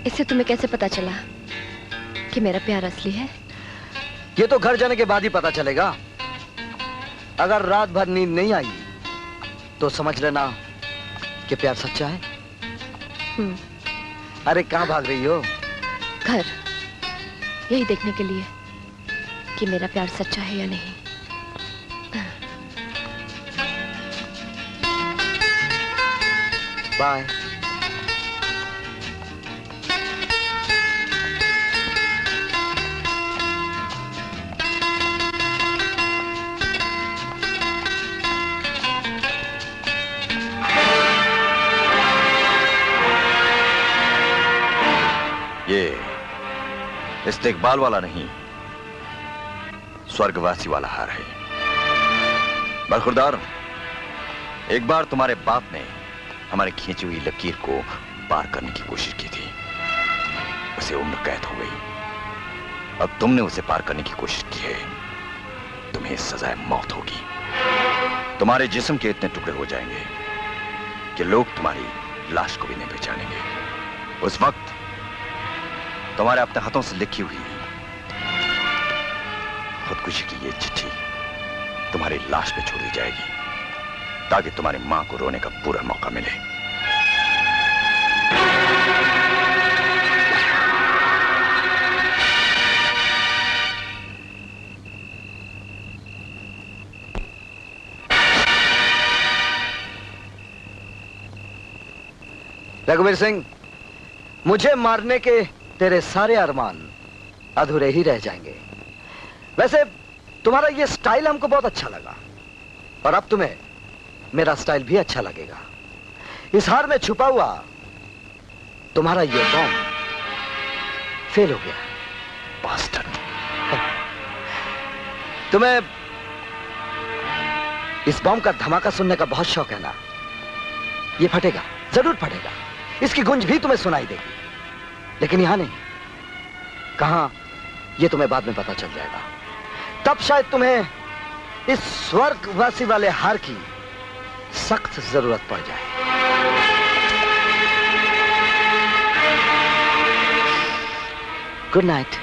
इससे तुम्हें कैसे पता चला कि मेरा प्यार असली है? ये तो घर जाने के बाद ही पता चलेगा। अगर रात भर नींद नहीं आई तो समझ लेना कि प्यार सच्चा है। अरे कहाँ भाग रही हो? घर, यही देखने के लिए कि मेरा प्यार सच्चा है या नहीं। बाय। ये इस्तेकबाल वाला नहीं, स्वर्गवासी वाला हार है। बरखुरदार, एक बार तुम्हारे बाप ने हमारी खींची हुई लकीर को पार करने की कोशिश की थी, उसे उम्र कैद हो गई। अब तुमने उसे पार करने की कोशिश की है, तुम्हें सजाए मौत होगी। तुम्हारे जिस्म के इतने टुकड़े हो जाएंगे कि लोग तुम्हारी लाश को भी नहीं पहचानेंगे। उस वक्त तुम्हारे अपने हाथों से लिखी हुई खुदकुशी की ये चिट्ठी तुम्हारी लाश पे छोड़ दी जाएगी, ताकि तुम्हारी मां को रोने का पूरा मौका मिले। रघुवीर सिंह, मुझे मारने के तेरे सारे अरमान अधूरे ही रह जाएंगे। वैसे तुम्हारा ये स्टाइल हमको बहुत अच्छा लगा, और अब तुम्हें मेरा स्टाइल भी अच्छा लगेगा। इस हार में छुपा हुआ तुम्हारा ये बॉम्ब फेल हो गया। बास्टर्ड। तुम्हें इस बॉम्ब का धमाका सुनने का बहुत शौक है ना? ये फटेगा, जरूर फटेगा, इसकी गूंज भी तुम्हें सुनाई देगी, लेकिन यहां नहीं। कहां, ये तुम्हें बाद में पता चल जाएगा। तब शायद तुम्हें इस स्वर्गवासी वाले हार की सख्त जरूरत पड़ जाए। Good night.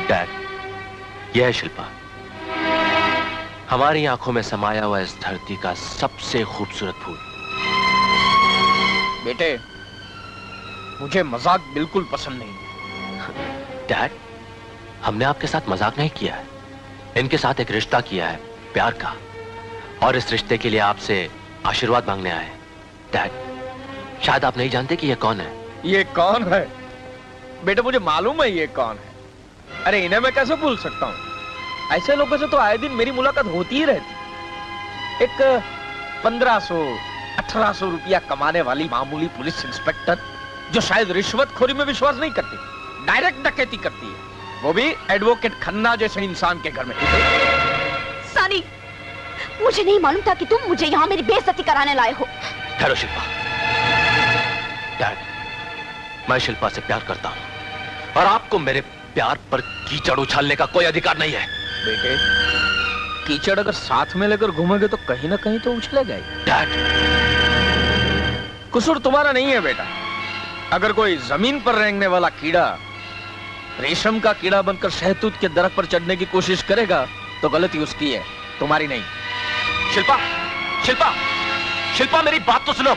डैड, यह है शिल्पा, हमारी आंखों में समाया हुआ इस धरती का सबसे खूबसूरत फूल। बेटे, मुझे मजाक बिल्कुल पसंद नहीं। डैड, हमने आपके साथ मजाक नहीं किया है, इनके साथ एक रिश्ता किया है, प्यार का, और इस रिश्ते के लिए आपसे आशीर्वाद मांगने आए। डैड, शायद आप नहीं जानते कि ये कौन है। ये कौन है? बेटा मुझे मालूम है ये कौन है। अरे इन्हें मैं कैसे भूल सकता हूँ? ऐसे लोगों से तो आए दिन मेरी मुलाकात होती ही रहती। एक 1500-1800 रुपया कमाने वाली मामूली पुलिस इंस्पेक्टर जो शायद रिश्वतखोरी में विश्वास नहीं करती, डायरेक्ट डकैती करती है, वो भी एडवोकेट खन्ना जैसे इंसान के घर में। सनी, मुझे नहीं मालूम था कि तुम मुझे यहाँ मेरी बेइज्जती कराने लाए हो। ठहरो शिल्पा। डैड, मैं शिल्पा से प्यार करता हूँ और आपको मेरे प्यार पर कीचड़ उछालने का कोई अधिकार नहीं है। बेटे, कीचड़ अगर साथ में लेकर घूमोगे तो कहीं ना कहीं तो उछलेगा ही। डैड, कसूर तुम्हारा नहीं है बेटा। अगर कोई जमीन पर रेंगने वाला कीड़ा रेशम का कीड़ा बनकर शहतूत के दरख्त पर चढ़ने की कोशिश करेगा तो गलती उसकी है, तुम्हारी नहीं। शिल्पा, शिल्पा, शिल्पा, मेरी बात तो सुनो।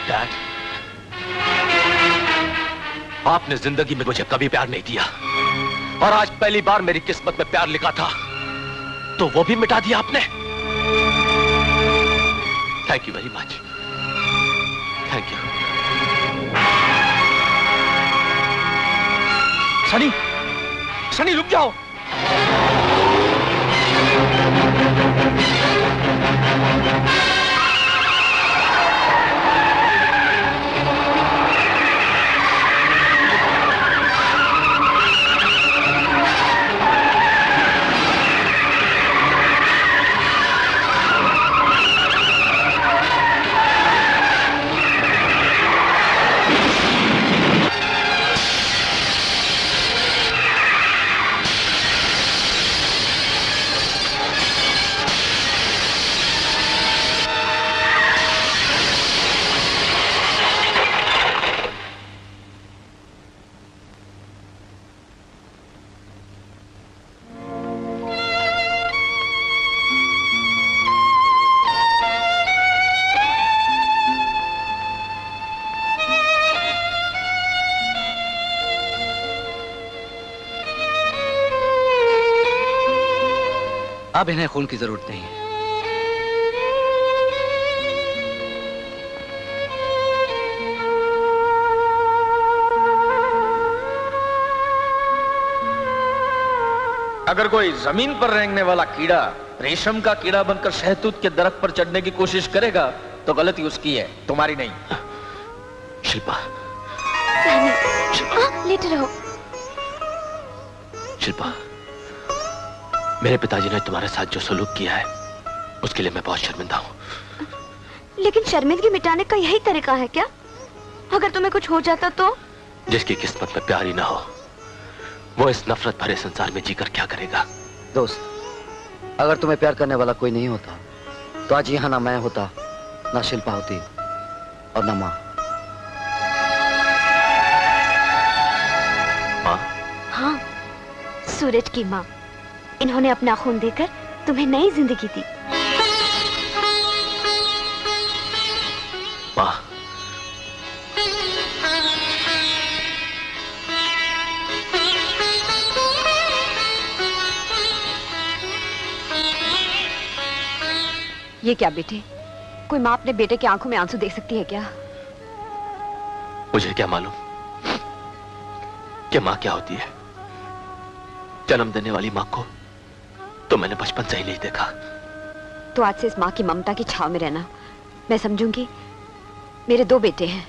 डैड, आपने जिंदगी में मुझे कभी प्यार नहीं दिया और आज पहली बार मेरी किस्मत में प्यार लिखा था तो वो भी मिटा दिया आपने। Thank you very much. Thank you. Sunny, Sunny रुक जाओ। अब इन्हें खून की जरूरत नहीं है। अगर कोई जमीन पर रेंगने वाला कीड़ा रेशम का कीड़ा बनकर शहतूत के दरख्त पर चढ़ने की कोशिश करेगा तो गलती उसकी है, तुम्हारी नहीं। शिल्पा, लेटे रहो। शिल्पा, मेरे पिताजी ने तुम्हारे साथ जो सलूक किया है उसके लिए मैं बहुत शर्मिंदा हूँ। लेकिन शर्मिंदगी मिटाने का यही तरीका है क्या? अगर तुम्हें कुछ हो जाता तो? जिसकी किस्मत में प्यार ही ना हो वो इस नफरत भरे संसार में जीकर क्या करेगा? दोस्त, अगर तुम्हें प्यार करने वाला कोई नहीं होता तो आज यहाँ ना मैं होता, ना शिल्पा होती और ना माँ। माँ? हाँ, सूरज की माँ। इन्होंने अपना खून देकर तुम्हें नई जिंदगी दी। माँ, ये क्या बेटे? कोई माँ अपने बेटे की आंखों में आंसू देख सकती है क्या? मुझे क्या मालूम कि माँ क्या होती है। जन्म देने वाली माँ को तो मैंने बचपन से ही नहीं देखा। तो आज से इस माँ की ममता की छाव में रहना। मैं समझूंगी मेरे 2 बेटे हैं।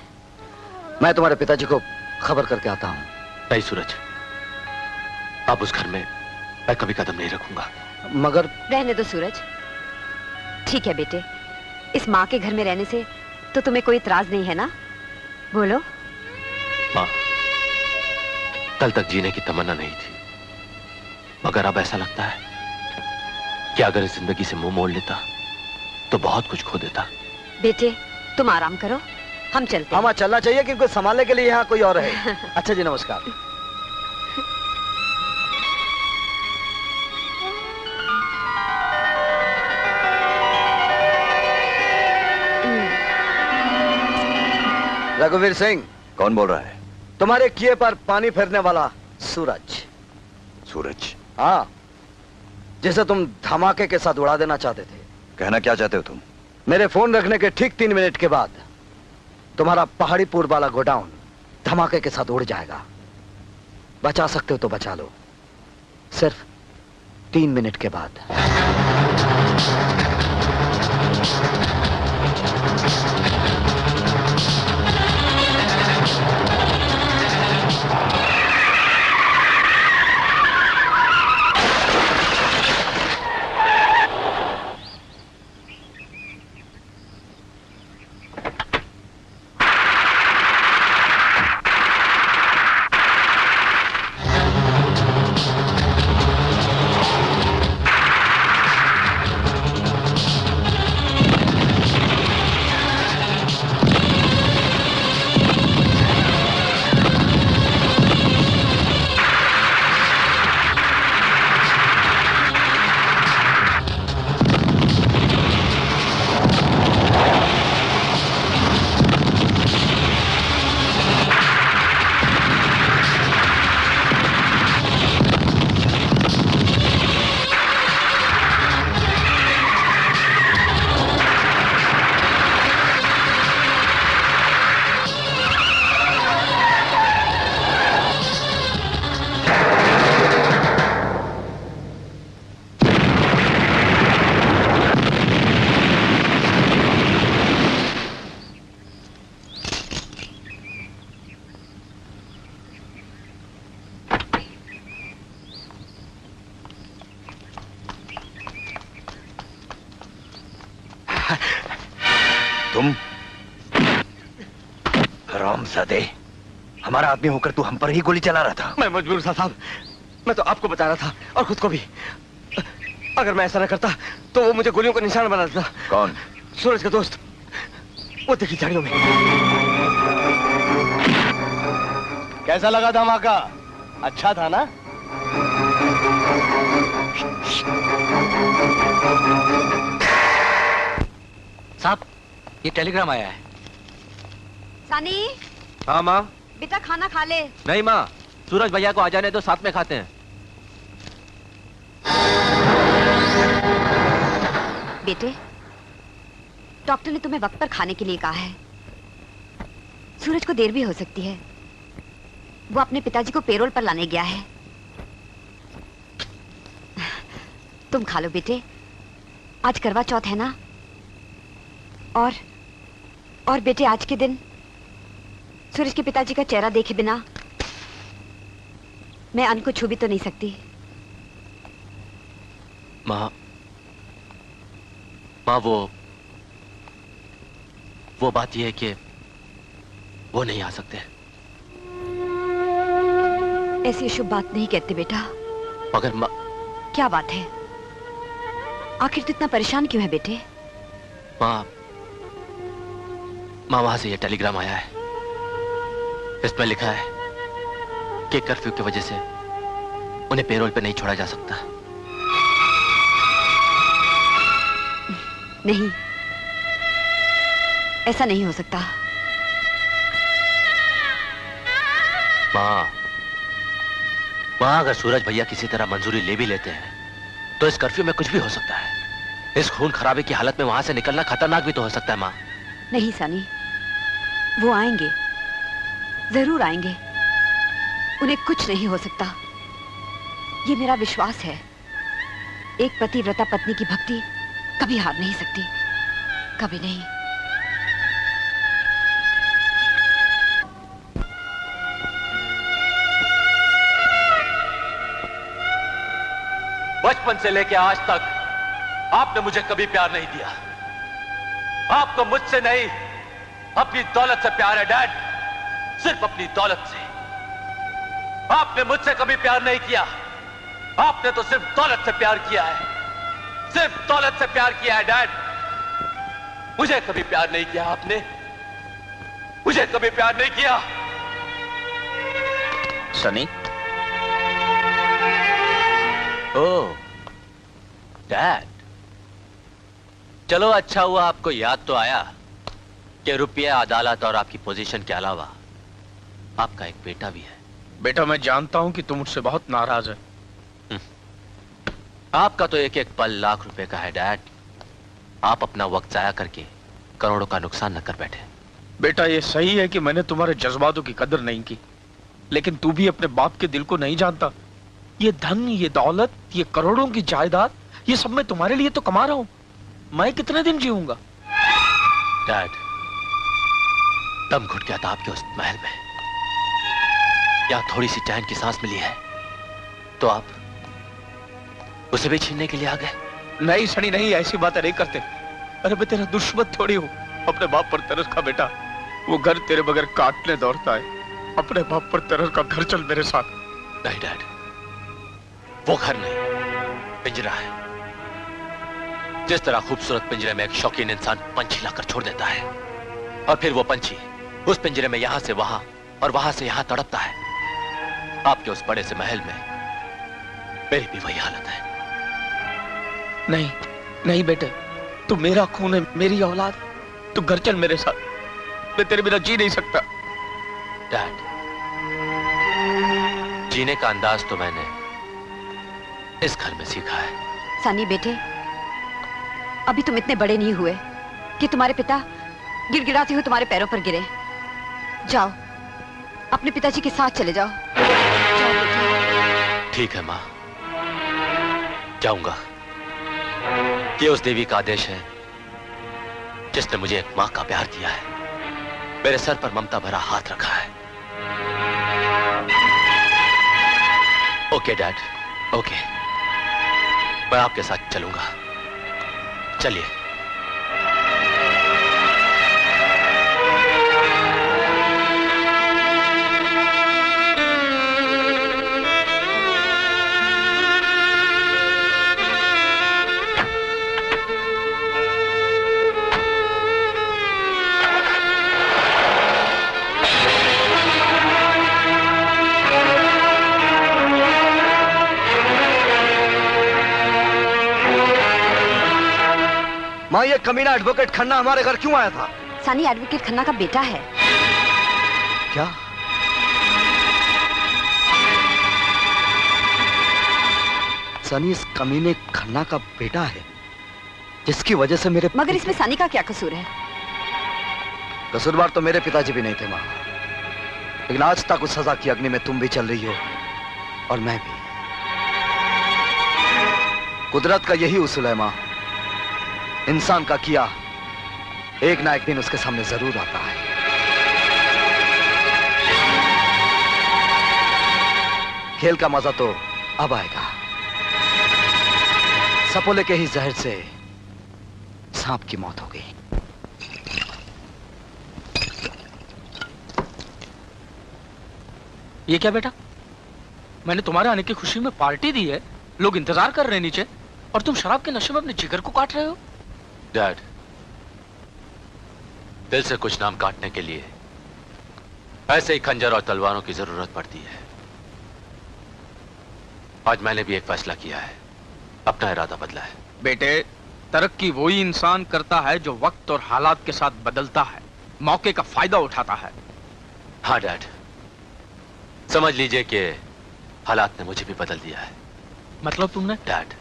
मैं तुम्हारे पिताजी को खबर करके आता हूँ। नहीं सूरज, अब उस घर में मैं कभी कदम नहीं रखूंगा। मगर रहने दो सूरज। ठीक है बेटे, इस माँ के घर में रहने से तो तुम्हें कोई इतराज नहीं है ना? बोलो। माँ, कल तक जीने की तमन्ना नहीं थी, मगर अब ऐसा लगता है कि अगर इस जिंदगी से मुंह मोड़ लेता तो बहुत कुछ खो देता। बेटे तुम आराम करो, हम चलते हैं। हमें चलना चाहिए क्योंकि संभालने के लिए यहाँ कोई और है। अच्छा जी, नमस्कार। रघुवीर सिंह। कौन बोल रहा है? तुम्हारे किए पर पानी फेरने वाला सूरज। सूरज? हाँ, जिसे तुम धमाके के साथ उड़ा देना चाहते थे। कहना क्या चाहते हो तुम? मेरे फोन रखने के ठीक 3 मिनट के बाद तुम्हारा पहाड़ीपुर वाला गोडाउन धमाके के साथ उड़ जाएगा। बचा सकते हो तो बचा लो, सिर्फ 3 मिनट के बाद। तुम हरामजादे, हमारा आदमी होकर तू हम पर ही गोली चला रहा था। मैं मजबूर था साहब, मैं तो आपको बता रहा था और खुद को भी। अगर मैं ऐसा न करता तो वो मुझे गोलियों का निशान बना देता। कौन? सूरज का दोस्त, वो देखी झाड़ियों में। कैसा लगा धमाका? अच्छा था ना? साहब, ये टेलीग्राम आया है। सनी, हाँ माँ। बेटा खाना खा ले। नहीं माँ, सूरज भैया को आ जाने दो, साथ में खाते हैं। बेटे, डॉक्टर ने तुम्हें वक्त पर खाने के लिए कहा है। सूरज को देर भी हो सकती है, वो अपने पिताजी को पेरोल पर लाने गया है। तुम खा लो बेटे, आज करवा चौथ है ना। और बेटे, आज के दिन सूरज के पिताजी का चेहरा देखे बिना मैं अन्न को छू भी तो नहीं सकती। माँ, वो बात यह है कि वो नहीं आ सकते। ऐसी शुभ बात नहीं कहते बेटा। मगर माँ, क्या बात है? आखिर तू इतना परेशान क्यों है बेटे? माँ, वहां से ये टेलीग्राम आया है। इसमें लिखा है कि कर्फ्यू की वजह से उन्हें पेरोल पे नहीं छोड़ा जा सकता। नहीं, ऐसा नहीं हो सकता। माँ, अगर सूरज भैया किसी तरह मंजूरी ले भी लेते हैं तो इस कर्फ्यू में कुछ भी हो सकता है। इस खून खराबे की हालत में वहां से निकलना खतरनाक भी तो हो सकता है। माँ, नहीं सनी, वो आएंगे, जरूर आएंगे। उन्हें कुछ नहीं हो सकता, ये मेरा विश्वास है। एक पतिव्रता पत्नी की भक्ति कभी हार नहीं सकती, कभी नहीं। बचपन से लेके आज तक आपने मुझे कभी प्यार नहीं दिया। आपको मुझसे नहीं, अपनी दौलत से प्यार है डैड, सिर्फ अपनी दौलत से। आपने मुझसे कभी प्यार नहीं किया। आपने तो सिर्फ दौलत से प्यार किया है, सिर्फ दौलत से प्यार किया है डैड। मुझे कभी प्यार नहीं किया आपने, मुझे कभी प्यार नहीं किया। सनी, ओह डैड, चलो अच्छा हुआ आपको याद तो आया। कि रुपया, अदालत और आपकी पोजीशन के अलावा आपका एक बेटा भी है। बेटा, मैं जानता हूं कि तुम मुझसे बहुत नाराज है। आपका तो एक एक पल लाख रुपए का है डैड। आप अपना वक्त जाया करके करोड़ों का नुकसान न कर बैठे। बेटा, ये सही है कि मैंने तुम्हारे जज्बातों की कदर नहीं की, लेकिन तू भी अपने बाप के दिल को नहीं जानता। ये धन, ये दौलत, ये करोड़ों की जायदाद, ये सब मैं तुम्हारे लिए तो कमा रहा हूं। मैं कितने दिन जीऊंगा? डैड, दम घुट गया था आपके उस महल में। या थोड़ी सी चैन की सांस मिली है तो आप उसे भी छीनने के लिए आ गए। नहीं सनी, नहीं, ऐसी बातें नहीं करते। अरे मैं तेरा दुश्मन थोड़ी हूं। अपने बाप पर तरस खा बेटा। वो घर तेरे बगैर काटने दौड़ता है। अपने बाप पर तरस का, घर चल मेरे साथ। नहीं डैड, वो घर नहीं, पिंजरा है। जिस तरह खूबसूरत पिंजरे में एक शौकीन इंसान पंछी लाकर छोड़ देता है और फिर वो पंछी उस पिंजरे में यहां से वहां और वहां से यहां तड़पता है, आपके उस बड़े से महल में मेरी भी वही हालत है। नहीं नहीं बेटे, तू मेरा खून है, मेरी औलाद। तू घर चल मेरे साथ। मैं तेरे बिना जी नहीं सकता। डैड, जीने का अंदाज तो मैंने इस घर में सीखा है। सनी बेटे, अभी तुम इतने बड़े नहीं हुए कि तुम्हारे पिता गिड़गिड़ाते हुए तुम्हारे पैरों पर गिरे। जाओ, अपने पिताजी के साथ चले जाओ। ठीक है माँ, जाऊंगा। ये उस देवी का आदेश है जिसने मुझे एक माँ का प्यार दिया है, मेरे सर पर ममता भरा हाथ रखा है। ओके डैड, ओके, मैं आपके साथ चलूंगा। चलिए। माँ, ये कमीना एडवोकेट खन्ना हमारे घर क्यों आया था? सनी एडवोकेट खन्ना का बेटा है। क्या? सनी इस कमीने खन्ना का बेटा है जिसकी वजह से मेरे... मगर इसमें सनी का क्या कसूर है? कसूरवार तो मेरे पिताजी भी नहीं थे माँ, लेकिन आज तक उस सजा की अग्नि में तुम भी चल रही हो और मैं भी। कुदरत का यही उसूल है माँ, इंसान का किया एक ना एक दिन उसके सामने जरूर आता है। खेल का मजा तो अब आएगा। सपोले के ही जहर से सांप की मौत हो गई। ये क्या बेटा, मैंने तुम्हारे आने की खुशी में पार्टी दी है, लोग इंतजार कर रहे हैं नीचे, और तुम शराब के नशे में अपने जिगर को काट रहे हो। डैड, दिल से कुछ नाम काटने के लिए ऐसे ही खंजर और तलवारों की जरूरत पड़ती है। आज मैंने भी एक फैसला किया है, अपना इरादा बदला है। बेटे, तरक्की वही इंसान करता है जो वक्त और हालात के साथ बदलता है, मौके का फायदा उठाता है। हाँ डैड, समझ लीजिए कि हालात ने मुझे भी बदल दिया है। मतलब तुमने? डैड,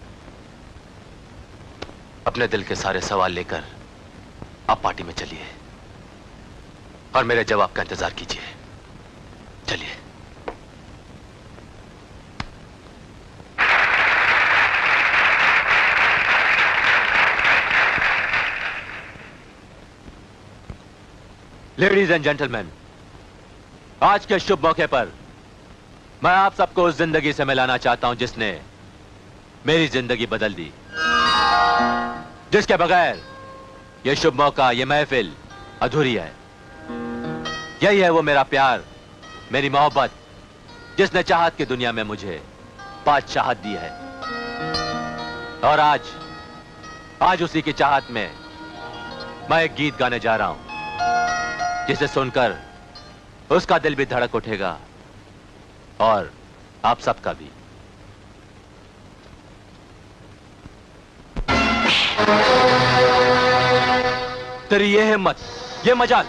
अपने दिल के सारे सवाल लेकर आप पार्टी में चलिए और मेरे जवाब का इंतजार कीजिए। चलिए। लेडीज एंड जेंटलमैन, आज के शुभ मौके पर मैं आप सबको उस जिंदगी से मिलाना चाहता हूं जिसने मेरी जिंदगी बदल दी, जिसके बगैर यह शुभ मौका, यह महफिल अधूरी है। यही है वो मेरा प्यार, मेरी मोहब्बत, जिसने चाहत की दुनिया में मुझे बादशाहत दी है। और आज उसी की चाहत में मैं एक गीत गाने जा रहा हूं जिसे सुनकर उसका दिल भी धड़क उठेगा और आप सबका भी। तेरी ये हिम्मत, ये मजाल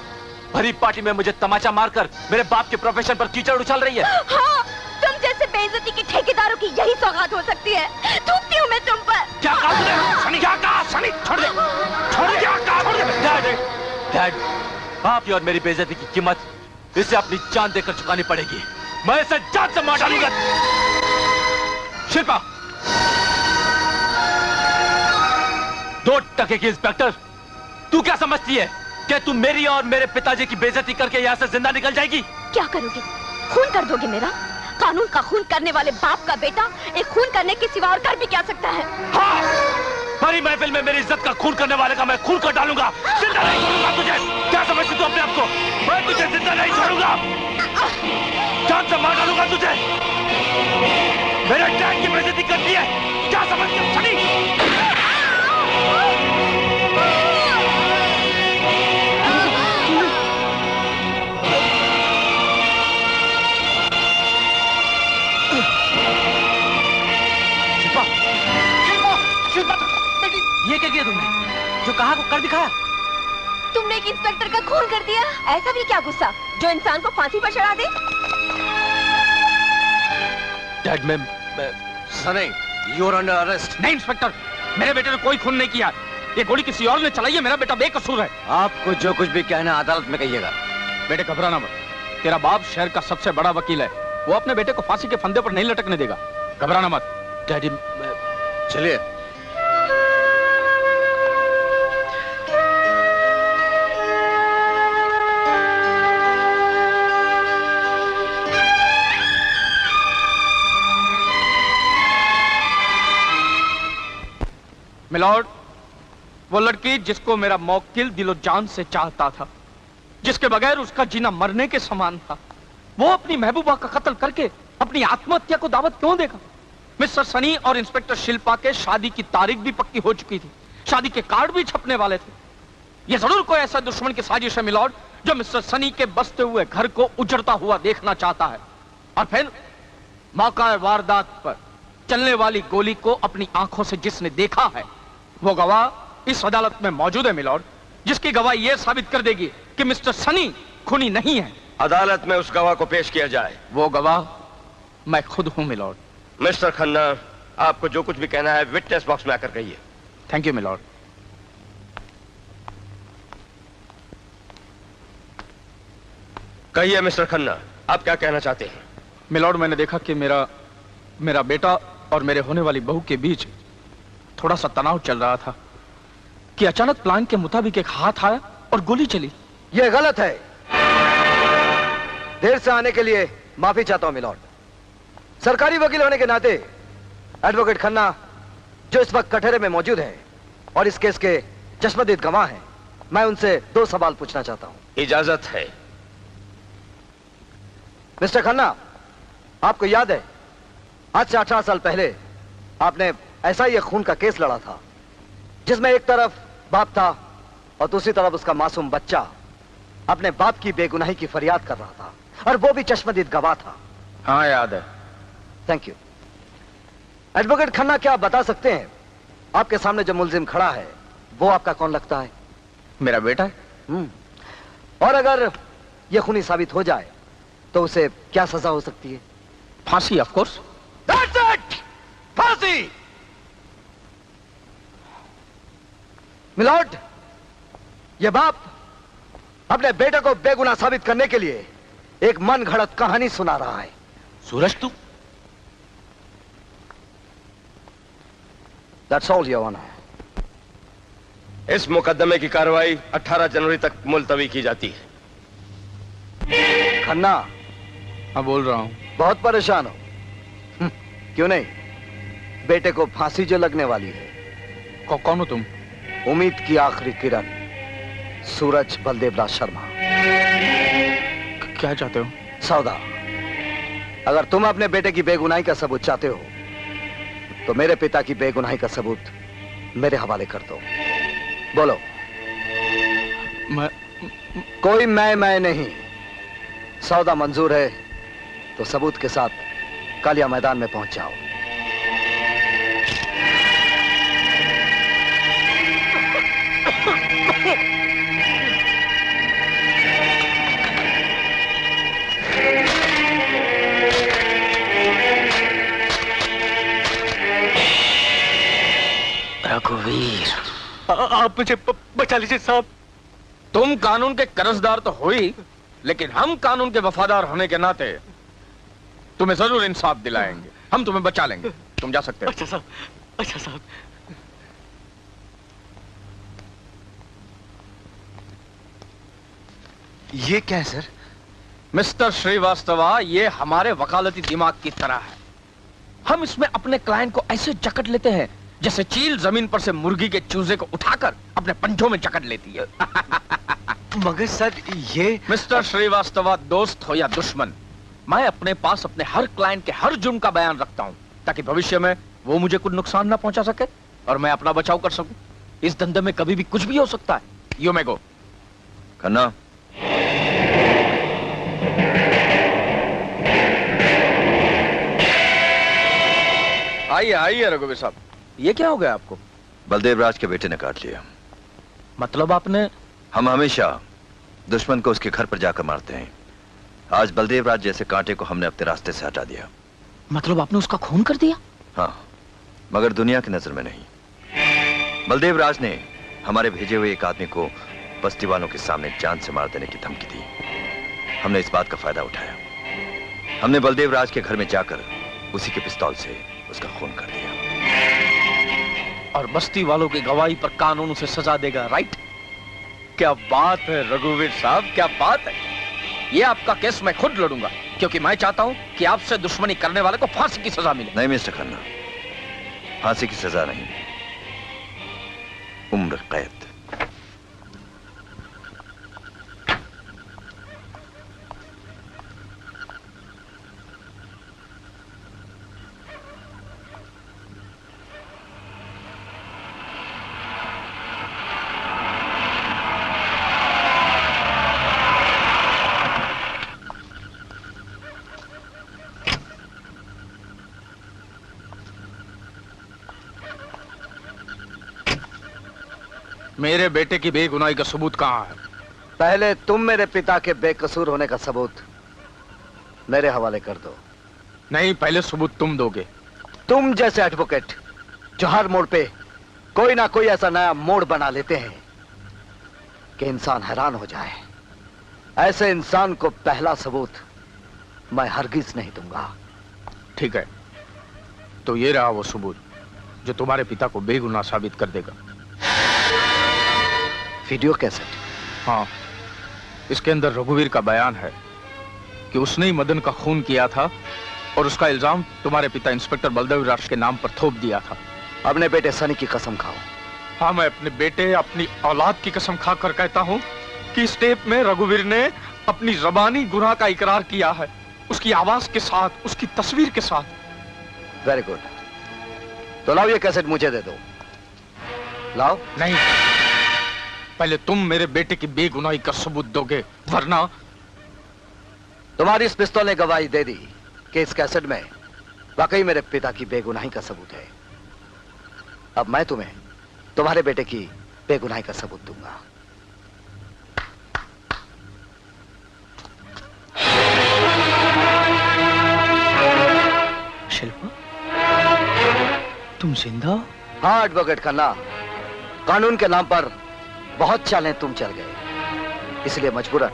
भरी पार्टी में मुझे तमाचा मारकर मेरे बाप के प्रोफेशन पर कीचड़ उछाल रही है। हाँ, तुम जैसे बेइज्जती के ठेकेदारों की यही सौगात हो सकती है। थूकती हूँ मैं तुम पर। क्या कहा तूने? सनी, क्या कहा? सनी, छोड़ दे, छोड़ दे, क्या कहा? छोड़ दे। डैड, आपकी और मेरी बेइज्जती की कीमत इसे अपनी जान देकर चुकानी पड़ेगी। मैं इसे जान से मार डालूंगा। शिल्पा, 2 टके की इंस्पेक्टर, तू क्या समझती है कि तू मेरी और मेरे पिताजी की बेइज्जती करके यहाँ से जिंदा निकल जाएगी? क्या करोगे? खून कर दोगे मेरा? कानून का खून करने वाले बाप का बेटा एक खून करने के सिवा और कर भी क्या सकता है? हाँ, बड़ी महफिल में मेरी इज्जत का खून करने वाले का मैं खून कर डालूंगा। जिंदा नहीं छोड़ूंगा तुझे। क्या समझती तू अपने आप को? मैं तुझे जिंदा नहीं छोड़ूंगा, जान से मार डालूंगा तुझे। मेरे डैड की बेइज्जती करती है, क्या समझती है सनी? ये क्या किया तुमने? जो कहा को कर दिखाया। तुमने एक इंस्पेक्टर का खून कर दिया। ऐसा भी क्या गुस्सा जो इंसान को फांसी पर चढ़ा दे? डैड, मैं Sunny, you are under arrest. नहीं इंस्पेक्टर, मेरे बेटे ने कोई खून नहीं किया। ये गोली किसी और ने चलाई है। मेरा बेटा बेकसूर है। आपको जो कुछ भी कहना अदालत में कहिएगा। बेटे घबराना मत, तेरा बाप शहर का सबसे बड़ा वकील है। वो अपने बेटे को फांसी के फंदे पर नहीं लटकने देगा। घबराना मत। डैडी, चलिए। मिलॉर्ड, वो लड़की जिसको मेरा मौकिल दिलो जान से चाहता था, जिसके बगैर उसका जीना मरने के समान था, वो अपनी महबूबा का कत्ल करके अपनी आत्महत्या को दावत क्यों देगा? मिस्टर सनी और इंस्पेक्टर शिल्पा के शादी की तारीख भी पक्की हो चुकी थी। शादी के कार्ड भी छपने वाले थे। ये जरूर कोई ऐसा दुश्मन की साजिश है मिलॉर्ड, जो मिस्टर सनी के बसते हुए घर को उजड़ता हुआ देखना चाहता है। और फिर मौका वारदात पर चलने वाली गोली को अपनी आंखों से जिसने देखा है, वो गवाह इस अदालत में मौजूद है मिलॉर्ड, जिसकी गवाही यह साबित कर देगी कि मिस्टर सनी खूनी नहीं है। अदालत में उस गवाह को पेश किया जाए। वो गवाह मैं खुद हूं मिलॉर्ड। मिस्टर खन्ना, आपको जो कुछ भी कहना है विटनेस बॉक्स में आकर कहिए। Thank you milord. कहिए मिस्टर खन्ना, आप क्या कहना चाहते हैं? मिलॉर्ड, मैंने देखा कि मेरा बेटा और मेरे होने वाली बहू के बीच थोड़ा सा तनाव चल रहा था कि अचानक प्लान के मुताबिक एक हाथ आया और गोली चली। यह गलत है। देर से आने के लिए माफी चाहता हूं मिलॉर्ड। सरकारी वकील होने के नाते एडवोकेट खन्ना, जो इस वक्त कटहरे में मौजूद हैं और इस केस के चश्मदीद गवाह हैं, मैं उनसे 2 सवाल पूछना चाहता हूं। इजाजत है। मिस्टर खन्ना, आपको याद है आज से 18 साल पहले आपने ऐसा ही एक खून का केस लड़ा था, जिसमें एक तरफ बाप था और दूसरी तरफ उसका मासूम बच्चा अपने बाप की बेगुनाही की फरियाद कर रहा था, और वो भी चश्मदीद गवाह था। हाँ, याद है। Thank you. एडवोकेट खन्ना, क्या आप बता सकते हैं आपके सामने जो मुल्जिम खड़ा है वो आपका कौन लगता है? मेरा बेटा है। और अगर यह खूनी साबित हो जाए तो उसे क्या सजा हो सकती है? फांसी, ऑफ कोर्स। That's it! फांसी। मिलॉर्ड, यह बाप अपने बेटे को बेगुनाह साबित करने के लिए एक मन घड़त कहानी सुना रहा है। सूरज, तू? That's all, Your Honor. इस मुकदमे की कार्रवाई 18 जनवरी तक मुलतवी की जाती है। खन्ना। हाँ, बोल रहा हूं। बहुत परेशान हो? क्यों नहीं, बेटे को फांसी जो लगने वाली है। कौन हो तुम? उम्मीद की आखिरी किरण, सूरज बलदेवराज शर्मा। क्या चाहते हो? सौदा, अगर तुम अपने बेटे की बेगुनाही का सबूत चाहते हो तो मेरे पिता की बेगुनाही का सबूत मेरे हवाले कर दो। बोलो। कोई मैं नहीं। सौदा मंजूर है तो सबूत के साथ कालिया मैदान में पहुंच जाओ। रघुवीर, आप मुझे बचा लीजिए साहब। तुम कानून के कर्जदार तो हो ही, लेकिन हम कानून के वफादार होने के नाते तुम्हें जरूर इंसाफ दिलाएंगे। हम तुम्हें बचा लेंगे, तुम जा सकते हो। अच्छा साहब, अच्छा साहब। ये क्या है सर? मिस्टर श्रीवास्तवा, ये हमारे वकालती दिमाग की तरह है। हम इसमें अपने क्लाइंट को ऐसे जकड़ लेते हैं जैसे चील जमीन पर से मुर्गी के चूजे को उठाकर अपने पंजों में जकड़ लेती है। मगर सर ये मिस्टर श्रीवास्तवा, दोस्त हो या दुश्मन, मैं अपने पास अपने हर क्लाइंट के हर जुर्म का बयान रखता हूं ताकि भविष्य में वो मुझे कुछ नुकसान ना पहुंचा सके और मैं अपना बचाव कर सकूं। इस धंधे में कभी भी कुछ भी हो सकता है। यू मे गो। खन्ना, आइए आइए रघुवीर साहब, ये क्या हो गया आपको? बलदेव राज के बेटे ने काट लिया। मतलब आपने? हम हमेशा दुश्मन को उसके घर पर जाकर मारते हैं। आज बलदेव राज जैसे कांटे को हमने अपने रास्ते से हटा दिया। मतलब आपने उसका खून कर दिया? हाँ, मगर दुनिया की नजर में नहीं। बलदेव राज ने हमारे भेजे हुए एक आदमी को बस्ती वालों के सामने जान से मार देने की धमकी दी। हमने इस बात का फायदा उठाया। हमने बलदेव राज के घर में जाकर उसी के पिस्तौल से उसका खून कर दिया। और बस्ती वालों की गवाही पर कानून उसे सजा देगा, राइट? क्या बात है रघुवीर साहब, क्या बात है। ये आपका केस मैं खुद लड़ूंगा, क्योंकि मैं चाहता हूं कि आपसे दुश्मनी करने वाले को फांसी की सजा मिले। नहीं मिस्टर खन्ना, फांसी की सजा नहीं, उम्र कैद। मेरे बेटे की बेगुनाही का सबूत कहां है? पहले तुम मेरे पिता के बेकसूर होने का सबूत मेरे हवाले कर दो। नहीं, पहले सबूत तुम दोगे। तुम जैसे एडवोकेट जो हर मोड़ पे कोई ना कोई ऐसा नया मोड़ बना लेते हैं कि इंसान हैरान हो जाए, ऐसे इंसान को पहला सबूत मैं हरगिज नहीं दूंगा। ठीक है, तो ये रहा वो सबूत जो तुम्हारे पिता को बेगुनाह साबित कर देगा। Video cassette? हाँ, इसके अंदर रघुवीर का बयान है कि उसने ही मदन का खून किया था और उसका इल्जाम तुम्हारे पिता इंस्पेक्टर बलदेव राज के नाम पर थोप दिया था। अपने बेटे सनी की कसम खाओ। हाँ, मैं अपने बेटे, अपनी औलाद की कसम खाकर कहता हूँ कि इस टेप में रघुवीर ने अपनी ज़बानी गुनाह का इकरार किया है, उसकी आवाज के साथ, उसकी तस्वीर के साथ। वेरी गुड, तो लाओ ये कैसेट मुझे दे दो। लाओ। नहीं, पहले तुम मेरे बेटे की बेगुनाही का सबूत दोगे, वरना। तुम्हारी इस पिस्तौल ने गवाही दे दी कि इस कैसेट में वाकई मेरे पिता की बेगुनाही का सबूत है। अब मैं तुम्हें तुम्हारे बेटे की बेगुनाही का सबूत दूंगा। शिल्पा, तुम जिंदा हो? हाँ एडवोकेट खन्ना, कानून के नाम पर बहुत चालें तुम चल गए, इसलिए मजबूरन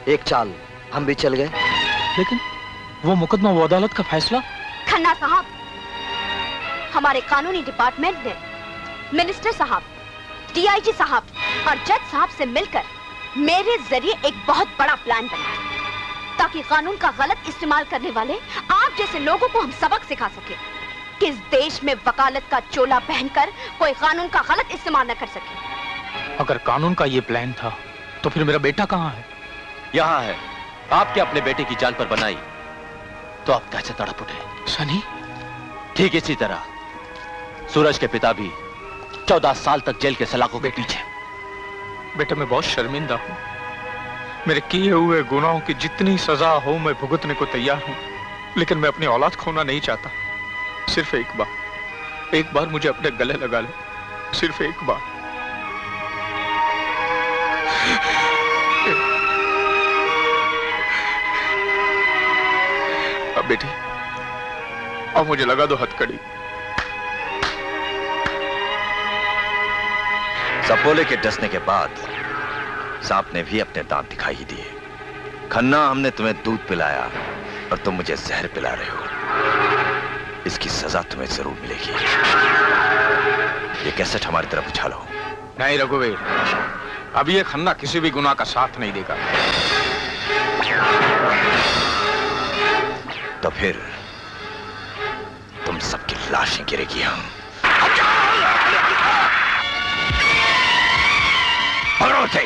एक चाल हम भी चल गए। लेकिन वो मुकदमा, वो अदालत का फैसला? खन्ना साहब, हमारे कानूनी डिपार्टमेंट ने मिनिस्टर साहब, डीआईजी साहब और जज साहब से मिलकर मेरे जरिए एक बहुत बड़ा प्लान बनाया ताकि कानून का गलत इस्तेमाल करने वाले आप जैसे लोगों को हम सबक सिखा सके कि इस देश में वकालत का चोला पहनकर कोई कानून का गलत इस्तेमाल न कर सके। अगर कानून का ये प्लान था तो फिर मेरा बेटा कहाँ है? यहाँ है। आपके अपने बेटे की जान पर बनाई तो आप कैसे तड़प उठे? सनी? ठीक इसी तरह सूरज के पिता भी 14 साल तक जेल के सलाखों के पीछे। बेटा, मैं बहुत शर्मिंदा हूँ। मेरे किए हुए गुनाहों की जितनी सजा हो मैं भुगतने को तैयार हूँ, लेकिन मैं अपनी औलाद खोना नहीं चाहता। सिर्फ एक बार मुझे अपने गले लगा ले, सिर्फ एक बार। अब बेटी, अब मुझे लगा दो हथकड़ी। सपोले के डसने के बाद सांप ने भी अपने दांत दिखाई ही दिए। खन्ना, हमने तुम्हें दूध पिलाया और तुम मुझे जहर पिला रहे हो। इसकी सजा तुम्हें जरूर मिलेगी। ये कैसेट हमारी तरफ उछालो। नहीं रघुवीर, अब ये खन्ना किसी भी गुनाह का साथ नहीं देगा। तो फिर तुम सबकी लाशें गिरेगी। हम पकड़ो थे।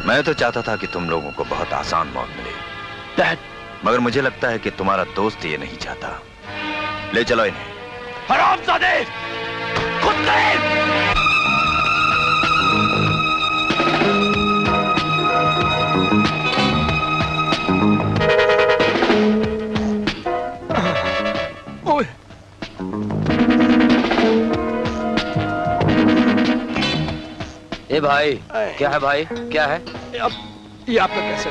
मैं तो चाहता था कि तुम लोगों को बहुत आसान मौत मिले, मगर मुझे लगता है कि तुम्हारा दोस्त ये नहीं चाहता। ले चलो इन्हें। हरामजादे, कुत्ते! ए भाई, क्या है भाई, क्या है? ये आपका कैसे?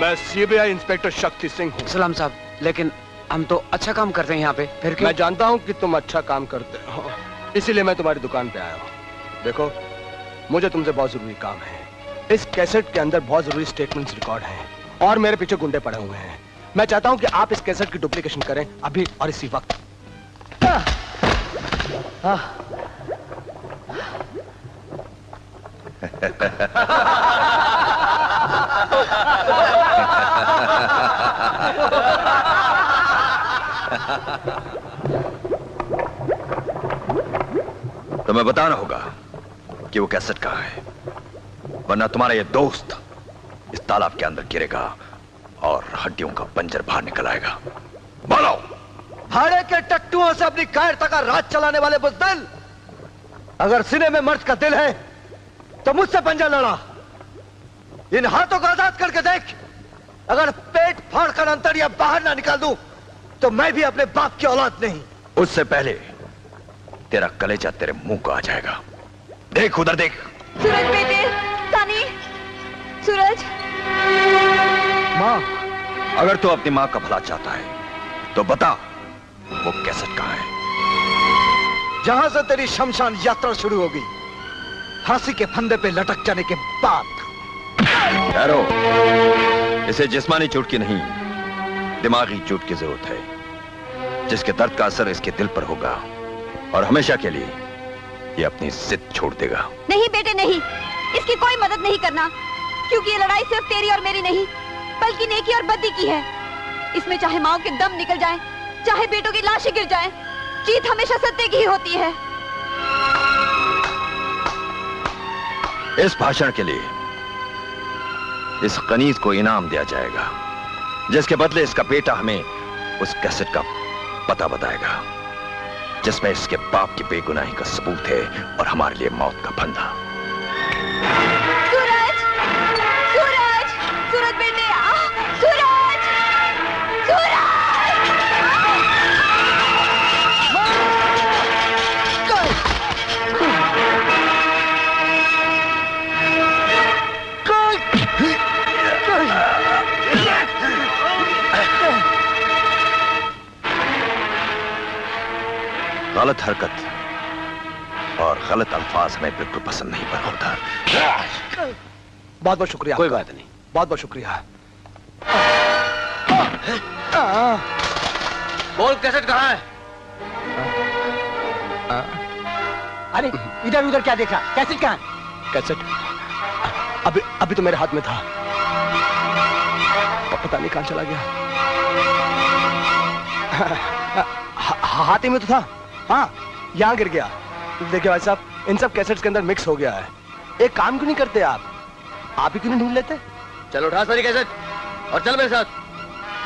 मैं सीबीआई इंस्पेक्टर शक्ति सिंह हूँ। सलाम साहब, लेकिन हम तो अच्छा काम करते हैं यहाँ पे, फिर क्यों? मैं जानता हूँ कि तुम अच्छा काम करते हो, इसीलिए मैं तुम्हारी दुकान पे आया हूँ। देखो, मुझे तुमसे बहुत जरूरी काम है। इस कैसेट के अंदर बहुत जरूरी स्टेटमेंट्स रिकॉर्ड हैं और मेरे पीछे गुंडे पड़े हुए हैं। मैं चाहता हूँ कि आप इस कैसेट की डुप्लीकेशन करें अभी और इसी वक्त। तुम्हें बताना होगा कि वो कैसेट कहाँ है, वरना तुम्हारा ये दोस्त इस तालाब के अंदर गिरेगा और हड्डियों का पंजर बाहर निकल आएगा। बोलो। भाड़े के टट्टुओं से अपनी कायरता का राज चलाने वाले बुज़दिल, अगर सीने में मर्द का दिल है तो मुझसे पंजा लड़ा। इन हाथों को आजाद करके देख। अगर पेट फाड़कर अंतड़िया बाहर ना निकाल दूं तो मैं भी अपने बाप की औलाद नहीं। उससे पहले तेरा कलेजा तेरे मुंह को आ जाएगा। देख, उधर देख। सूरज बेटे, सनी, सूरज। माँ, अगर तू अपनी माँ का भला चाहता है तो बता वो कैसेट कहाँ है? जहां से तेरी शमशान यात्रा शुरू होगी, फांसी के फंदे पे लटक जाने के बाद। ठहरो, इसे जिस्मानी चोट की नहीं, दिमागी चोट की जरूरत है, जिसके दर्द का असर इसके दिल पर होगा और हमेशा के लिए ये अपनी जिद छोड़ देगा। नहीं बेटे नहीं, इसकी कोई मदद नहीं करना, क्योंकि ये लड़ाई सिर्फ तेरी और मेरी नहीं, बल्कि नेकी और बद्दी की है। इसमें चाहे माओ के दम निकल जाए, चाहे बेटों की लाशें गिर जाएं, जीत हमेशा सत्य की ही होती है। इस भाषण के लिए इस कनीज को इनाम दिया जाएगा, जिसके बदले इसका बेटा हमें उस कैसेट का पता बताएगा जिसमें इसके बाप की बेगुनाही का सबूत है और हमारे लिए मौत का फंदा। सूरज, सूरज, सूरज बेटे, सूरज, सूरज। गलत हरकत और गलत अल्फाज हमें बिल्कुल पसंद नहीं पर होता। बहुत बहुत शुक्रिया। कोई बात नहीं। बहुत बहुत शुक्रिया। बोल, कैसेट कहाँ है? अरे इधर उधर क्या देखा? कैसेट कहाँ है? कैसेट अभी अभी तो मेरे हाथ में था, पता नहीं कहाँ चला गया। हाथ ही में तो था। हाँ, यहाँ गिर गया। देखिए भाई साहब, इन सब कैसेट्स के अंदर मिक्स हो गया है। एक काम क्यों नहीं करते आप ही क्यों नहीं ढूंढ लेते? चलो उठा सारी कैसेट और चल मेरे साथ,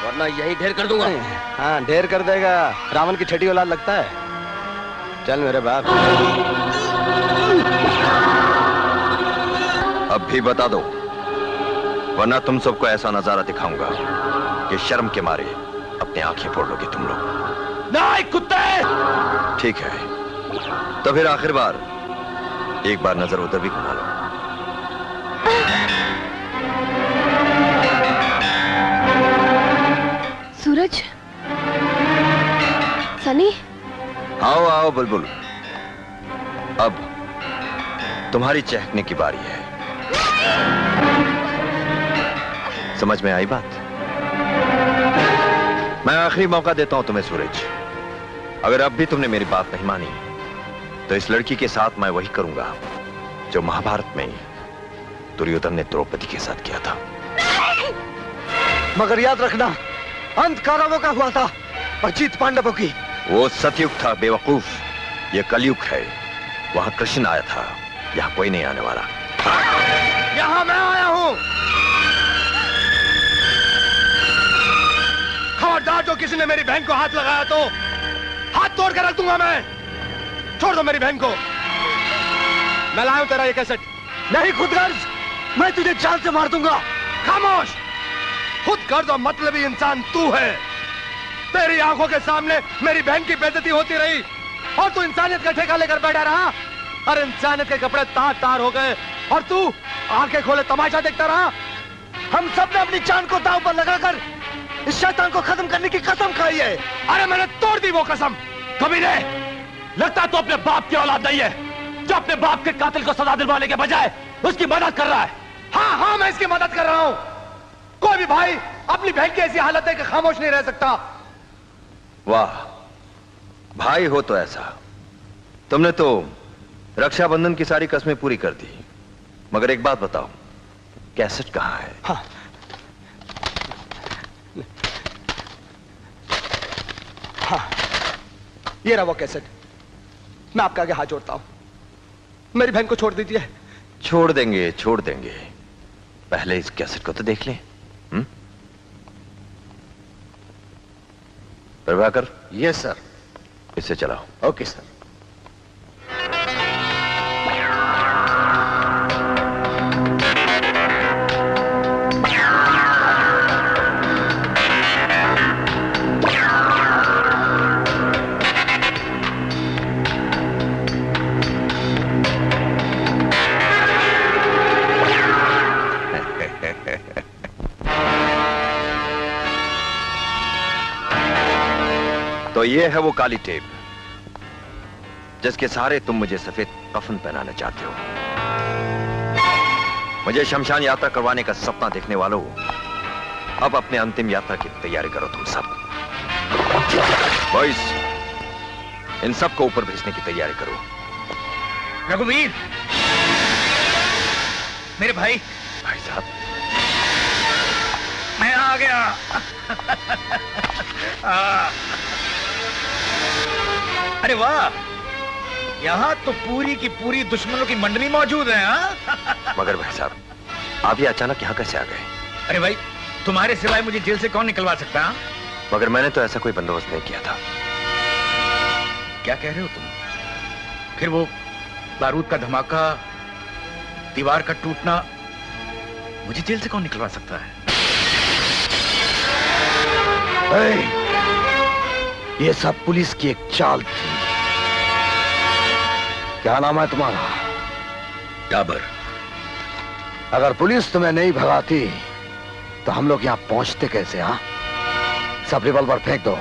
वरना यही ढेर कर दूंगा। हाँ, ढेर कर देगा। रावण की छठी औलाद लगता है। चल मेरे बाप। अब भी बता दो, वरना तुम सबको ऐसा नजारा दिखाऊंगा कि शर्म के मारे अपनी आंखें फोड़ लोगे तुम लोग। नहीं कुत्ते! ठीक है, तो फिर आखिर बार एक बार नजर उधर भी घुमा लो। सूरज, सनी, आओ बुलबुल, अब तुम्हारी चहकने की बारी है। समझ में आई बात? मैं आखिरी मौका देता हूं तुम्हें सूरज। अगर अब भी तुमने मेरी बात नहीं मानी तो इस लड़की के साथ मैं वही करूंगा जो महाभारत में दुर्योधन ने द्रौपदी के साथ किया था। मगर याद रखना, अंत कौरवों का हुआ था और जीत पांडवों की। वो सतयुग था बेवकूफ, ये कलयुग है। वहां कृष्ण आया था, यहां कोई नहीं आने वाला। यहां मैं आया हूं। खबरदार जो किसी ने मेरी बहन को हाथ लगाया तो हाथ तोड़ कर रख दूंगा मैं। छोड़ दो मेरी बहन को। मैं लाया हूं तेरा ये कैसेट। नहीं खुदगर्ज, मैं तुझे जान से मार दूंगा। खामोश। खुदगर्ज और मतलबी इंसान तू है। तेरी आंखों के सामने मेरी बहन की बेइज्जती होती रही और तू इंसानियत का ठेका लेकर बैठा रहा। अरे इंसानियत के कपड़े तार तार हो गए और तू आंखें खोले तमाशा देखता रहा। हम सब ने अपनी जान को दांव पर लगाकर इस शैतान को खत्म करने की कसम खाई है। अरे मैंने तोड़ दी वो कसम। कभी नहीं। लगता तो अपने बाप की औलाद नहीं है जो अपने बाप के कातिल को सजा दिलवाने के बजाय उसकी मदद कर रहा है। हाँ हाँ, मैं इसकी मदद कर रहा हूं। कोई भी भाई अपनी बहन की ऐसी हालत है कि खामोश नहीं रह सकता। वाह, भाई हो तो ऐसा। तुमने तो रक्षाबंधन की सारी कस्में पूरी कर दी। मगर एक बात बताओ, कैसेट कहां है? हाँ। हाँ, ये रहा वो कैसेट। मैं आपके आगे हाथ जोड़ता हूं, मेरी बहन को छोड़ दीजिए। छोड़ देंगे, छोड़ देंगे। पहले इस कैसेट को तो देख लें। प्रभाकर। Yes sir. इसे चलाओ। Okay sir. तो ये है वो काली टेप जिसके सहारे तुम मुझे सफेद कफन पहनाना चाहते हो। मुझे शमशान यात्रा करवाने का सपना देखने वालों, अब अपने अंतिम यात्रा की तैयारी करो तुम सब। बॉयज, इन सब को ऊपर भेजने की तैयारी करो। रघुवीर, मेरे भाई। भाई साहब, मैं आ गया। अरे वाह, यहाँ तो पूरी की पूरी दुश्मनों की मंडली मौजूद है। हाँ? मगर भाई साहब, आप ये अचानक यहाँ कैसे आ गए? अरे भाई, तुम्हारे सिवाय मुझे जेल से कौन निकलवा सकता? मगर मैंने तो ऐसा कोई बंदोबस्त नहीं किया था। क्या कह रहे हो तुम? फिर वो बारूद का धमाका, दीवार का टूटना, मुझे जेल से कौन निकलवा सकता है? ये सब पुलिस की एक चाल थी। क्या नाम है तुम्हारा? डाबर। अगर पुलिस तुम्हें नहीं भगाती तो हम लोग यहाँ पहुंचते कैसे? हाँ, सब रिवॉल्वर फेंक दो।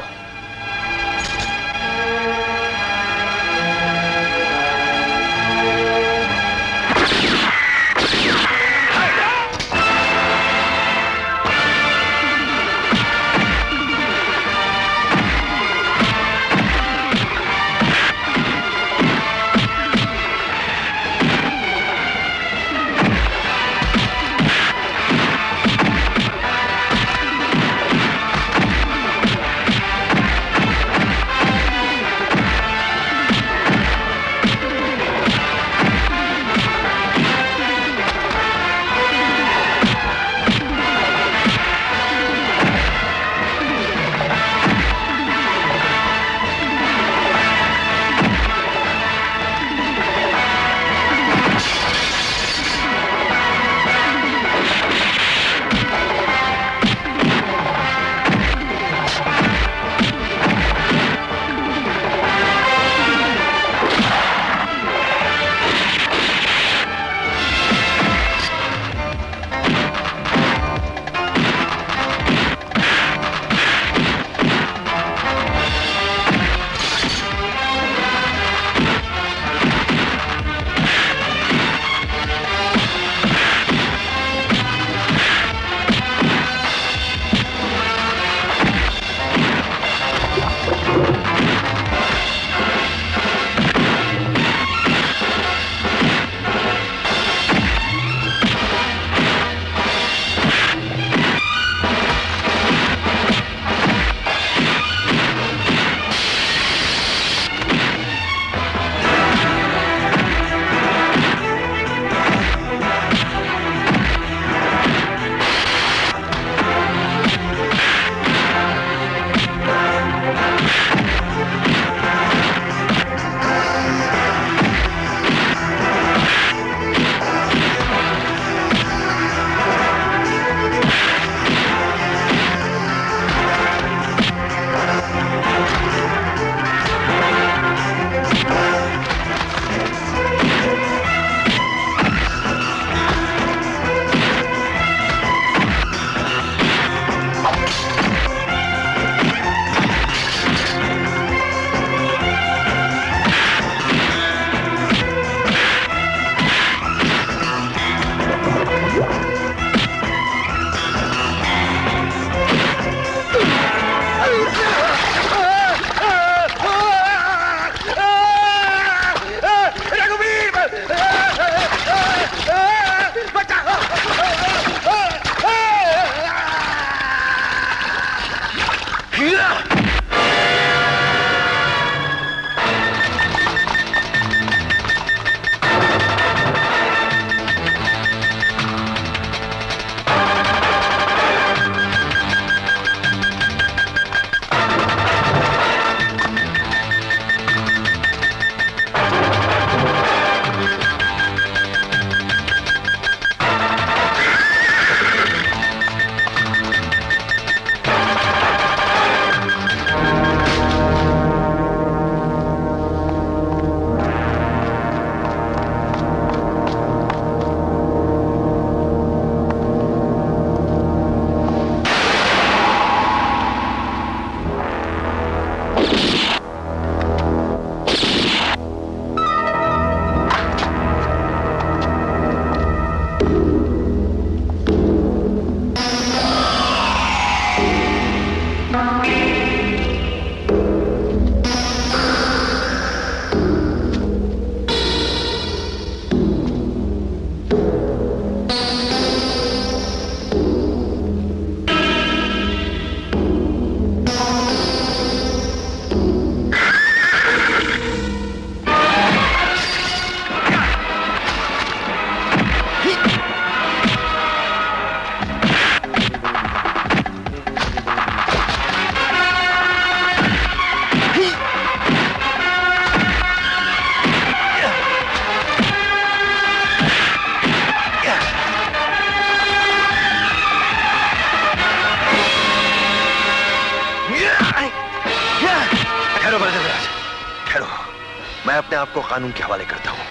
मैं अपने आप को कानून के हवाले करता हूं।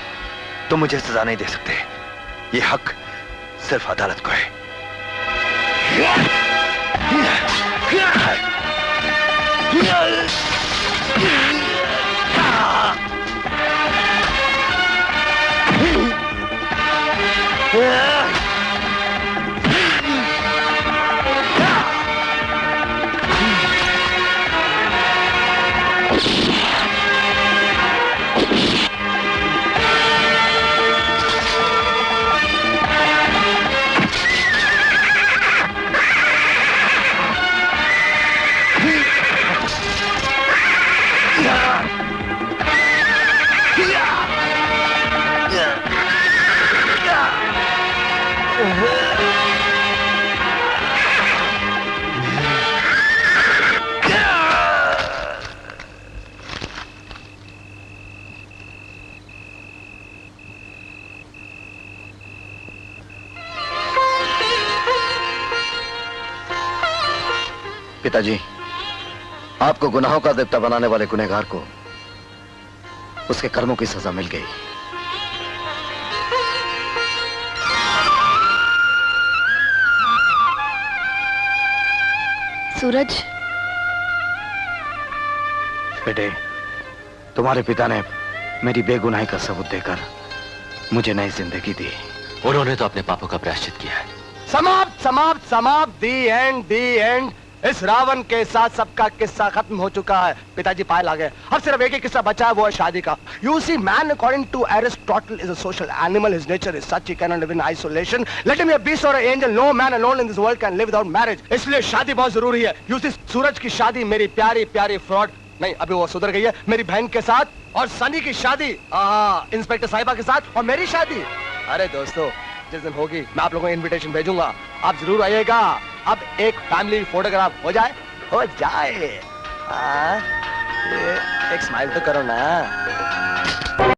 तुम मुझे सजा नहीं दे सकते। ये हक सिर्फ अदालत को है। पिताजी, आपको गुनाहों का देवता बनाने वाले गुनहगार को उसके कर्मों की सजा मिल गई। सूरज, बेटे, तुम्हारे पिता ने मेरी बेगुनाही का सबूत देकर मुझे नई जिंदगी दी। उन्होंने तो अपने पापों का प्रायश्चित किया है। समाप्त समाप्त समाप्त, दी एंड, दी एंड। इस रावण के साथ सबका किस्सा खत्म हो चुका है। पिताजी पायल आ गए। अब सिर्फ एक ही किस्सा बचा है, वो है शादी का। You see, man, according to Aristotle, is a social animal. His nature is such he cannot live in isolation. Let him be a beast or an angel. No man alone in this world can live without marriage. इसलिए शादी बहुत जरूरी है। You see, सूरज की शादी मेरी प्यारी प्यारी फ्रॉड नहीं, अभी वो सुधर गई है, मेरी बहन के साथ, और सनी की शादी इंस्पेक्टर साहिबा के साथ, और मेरी शादी, अरे दोस्तों, जिस दिन होगी मैं आप लोगों को इनविटेशन भेजूंगा, आप जरूर आइएगा। अब एक फैमिली फोटोग्राफ हो जाए, हो जाए। एक स्माइल तो करो ना।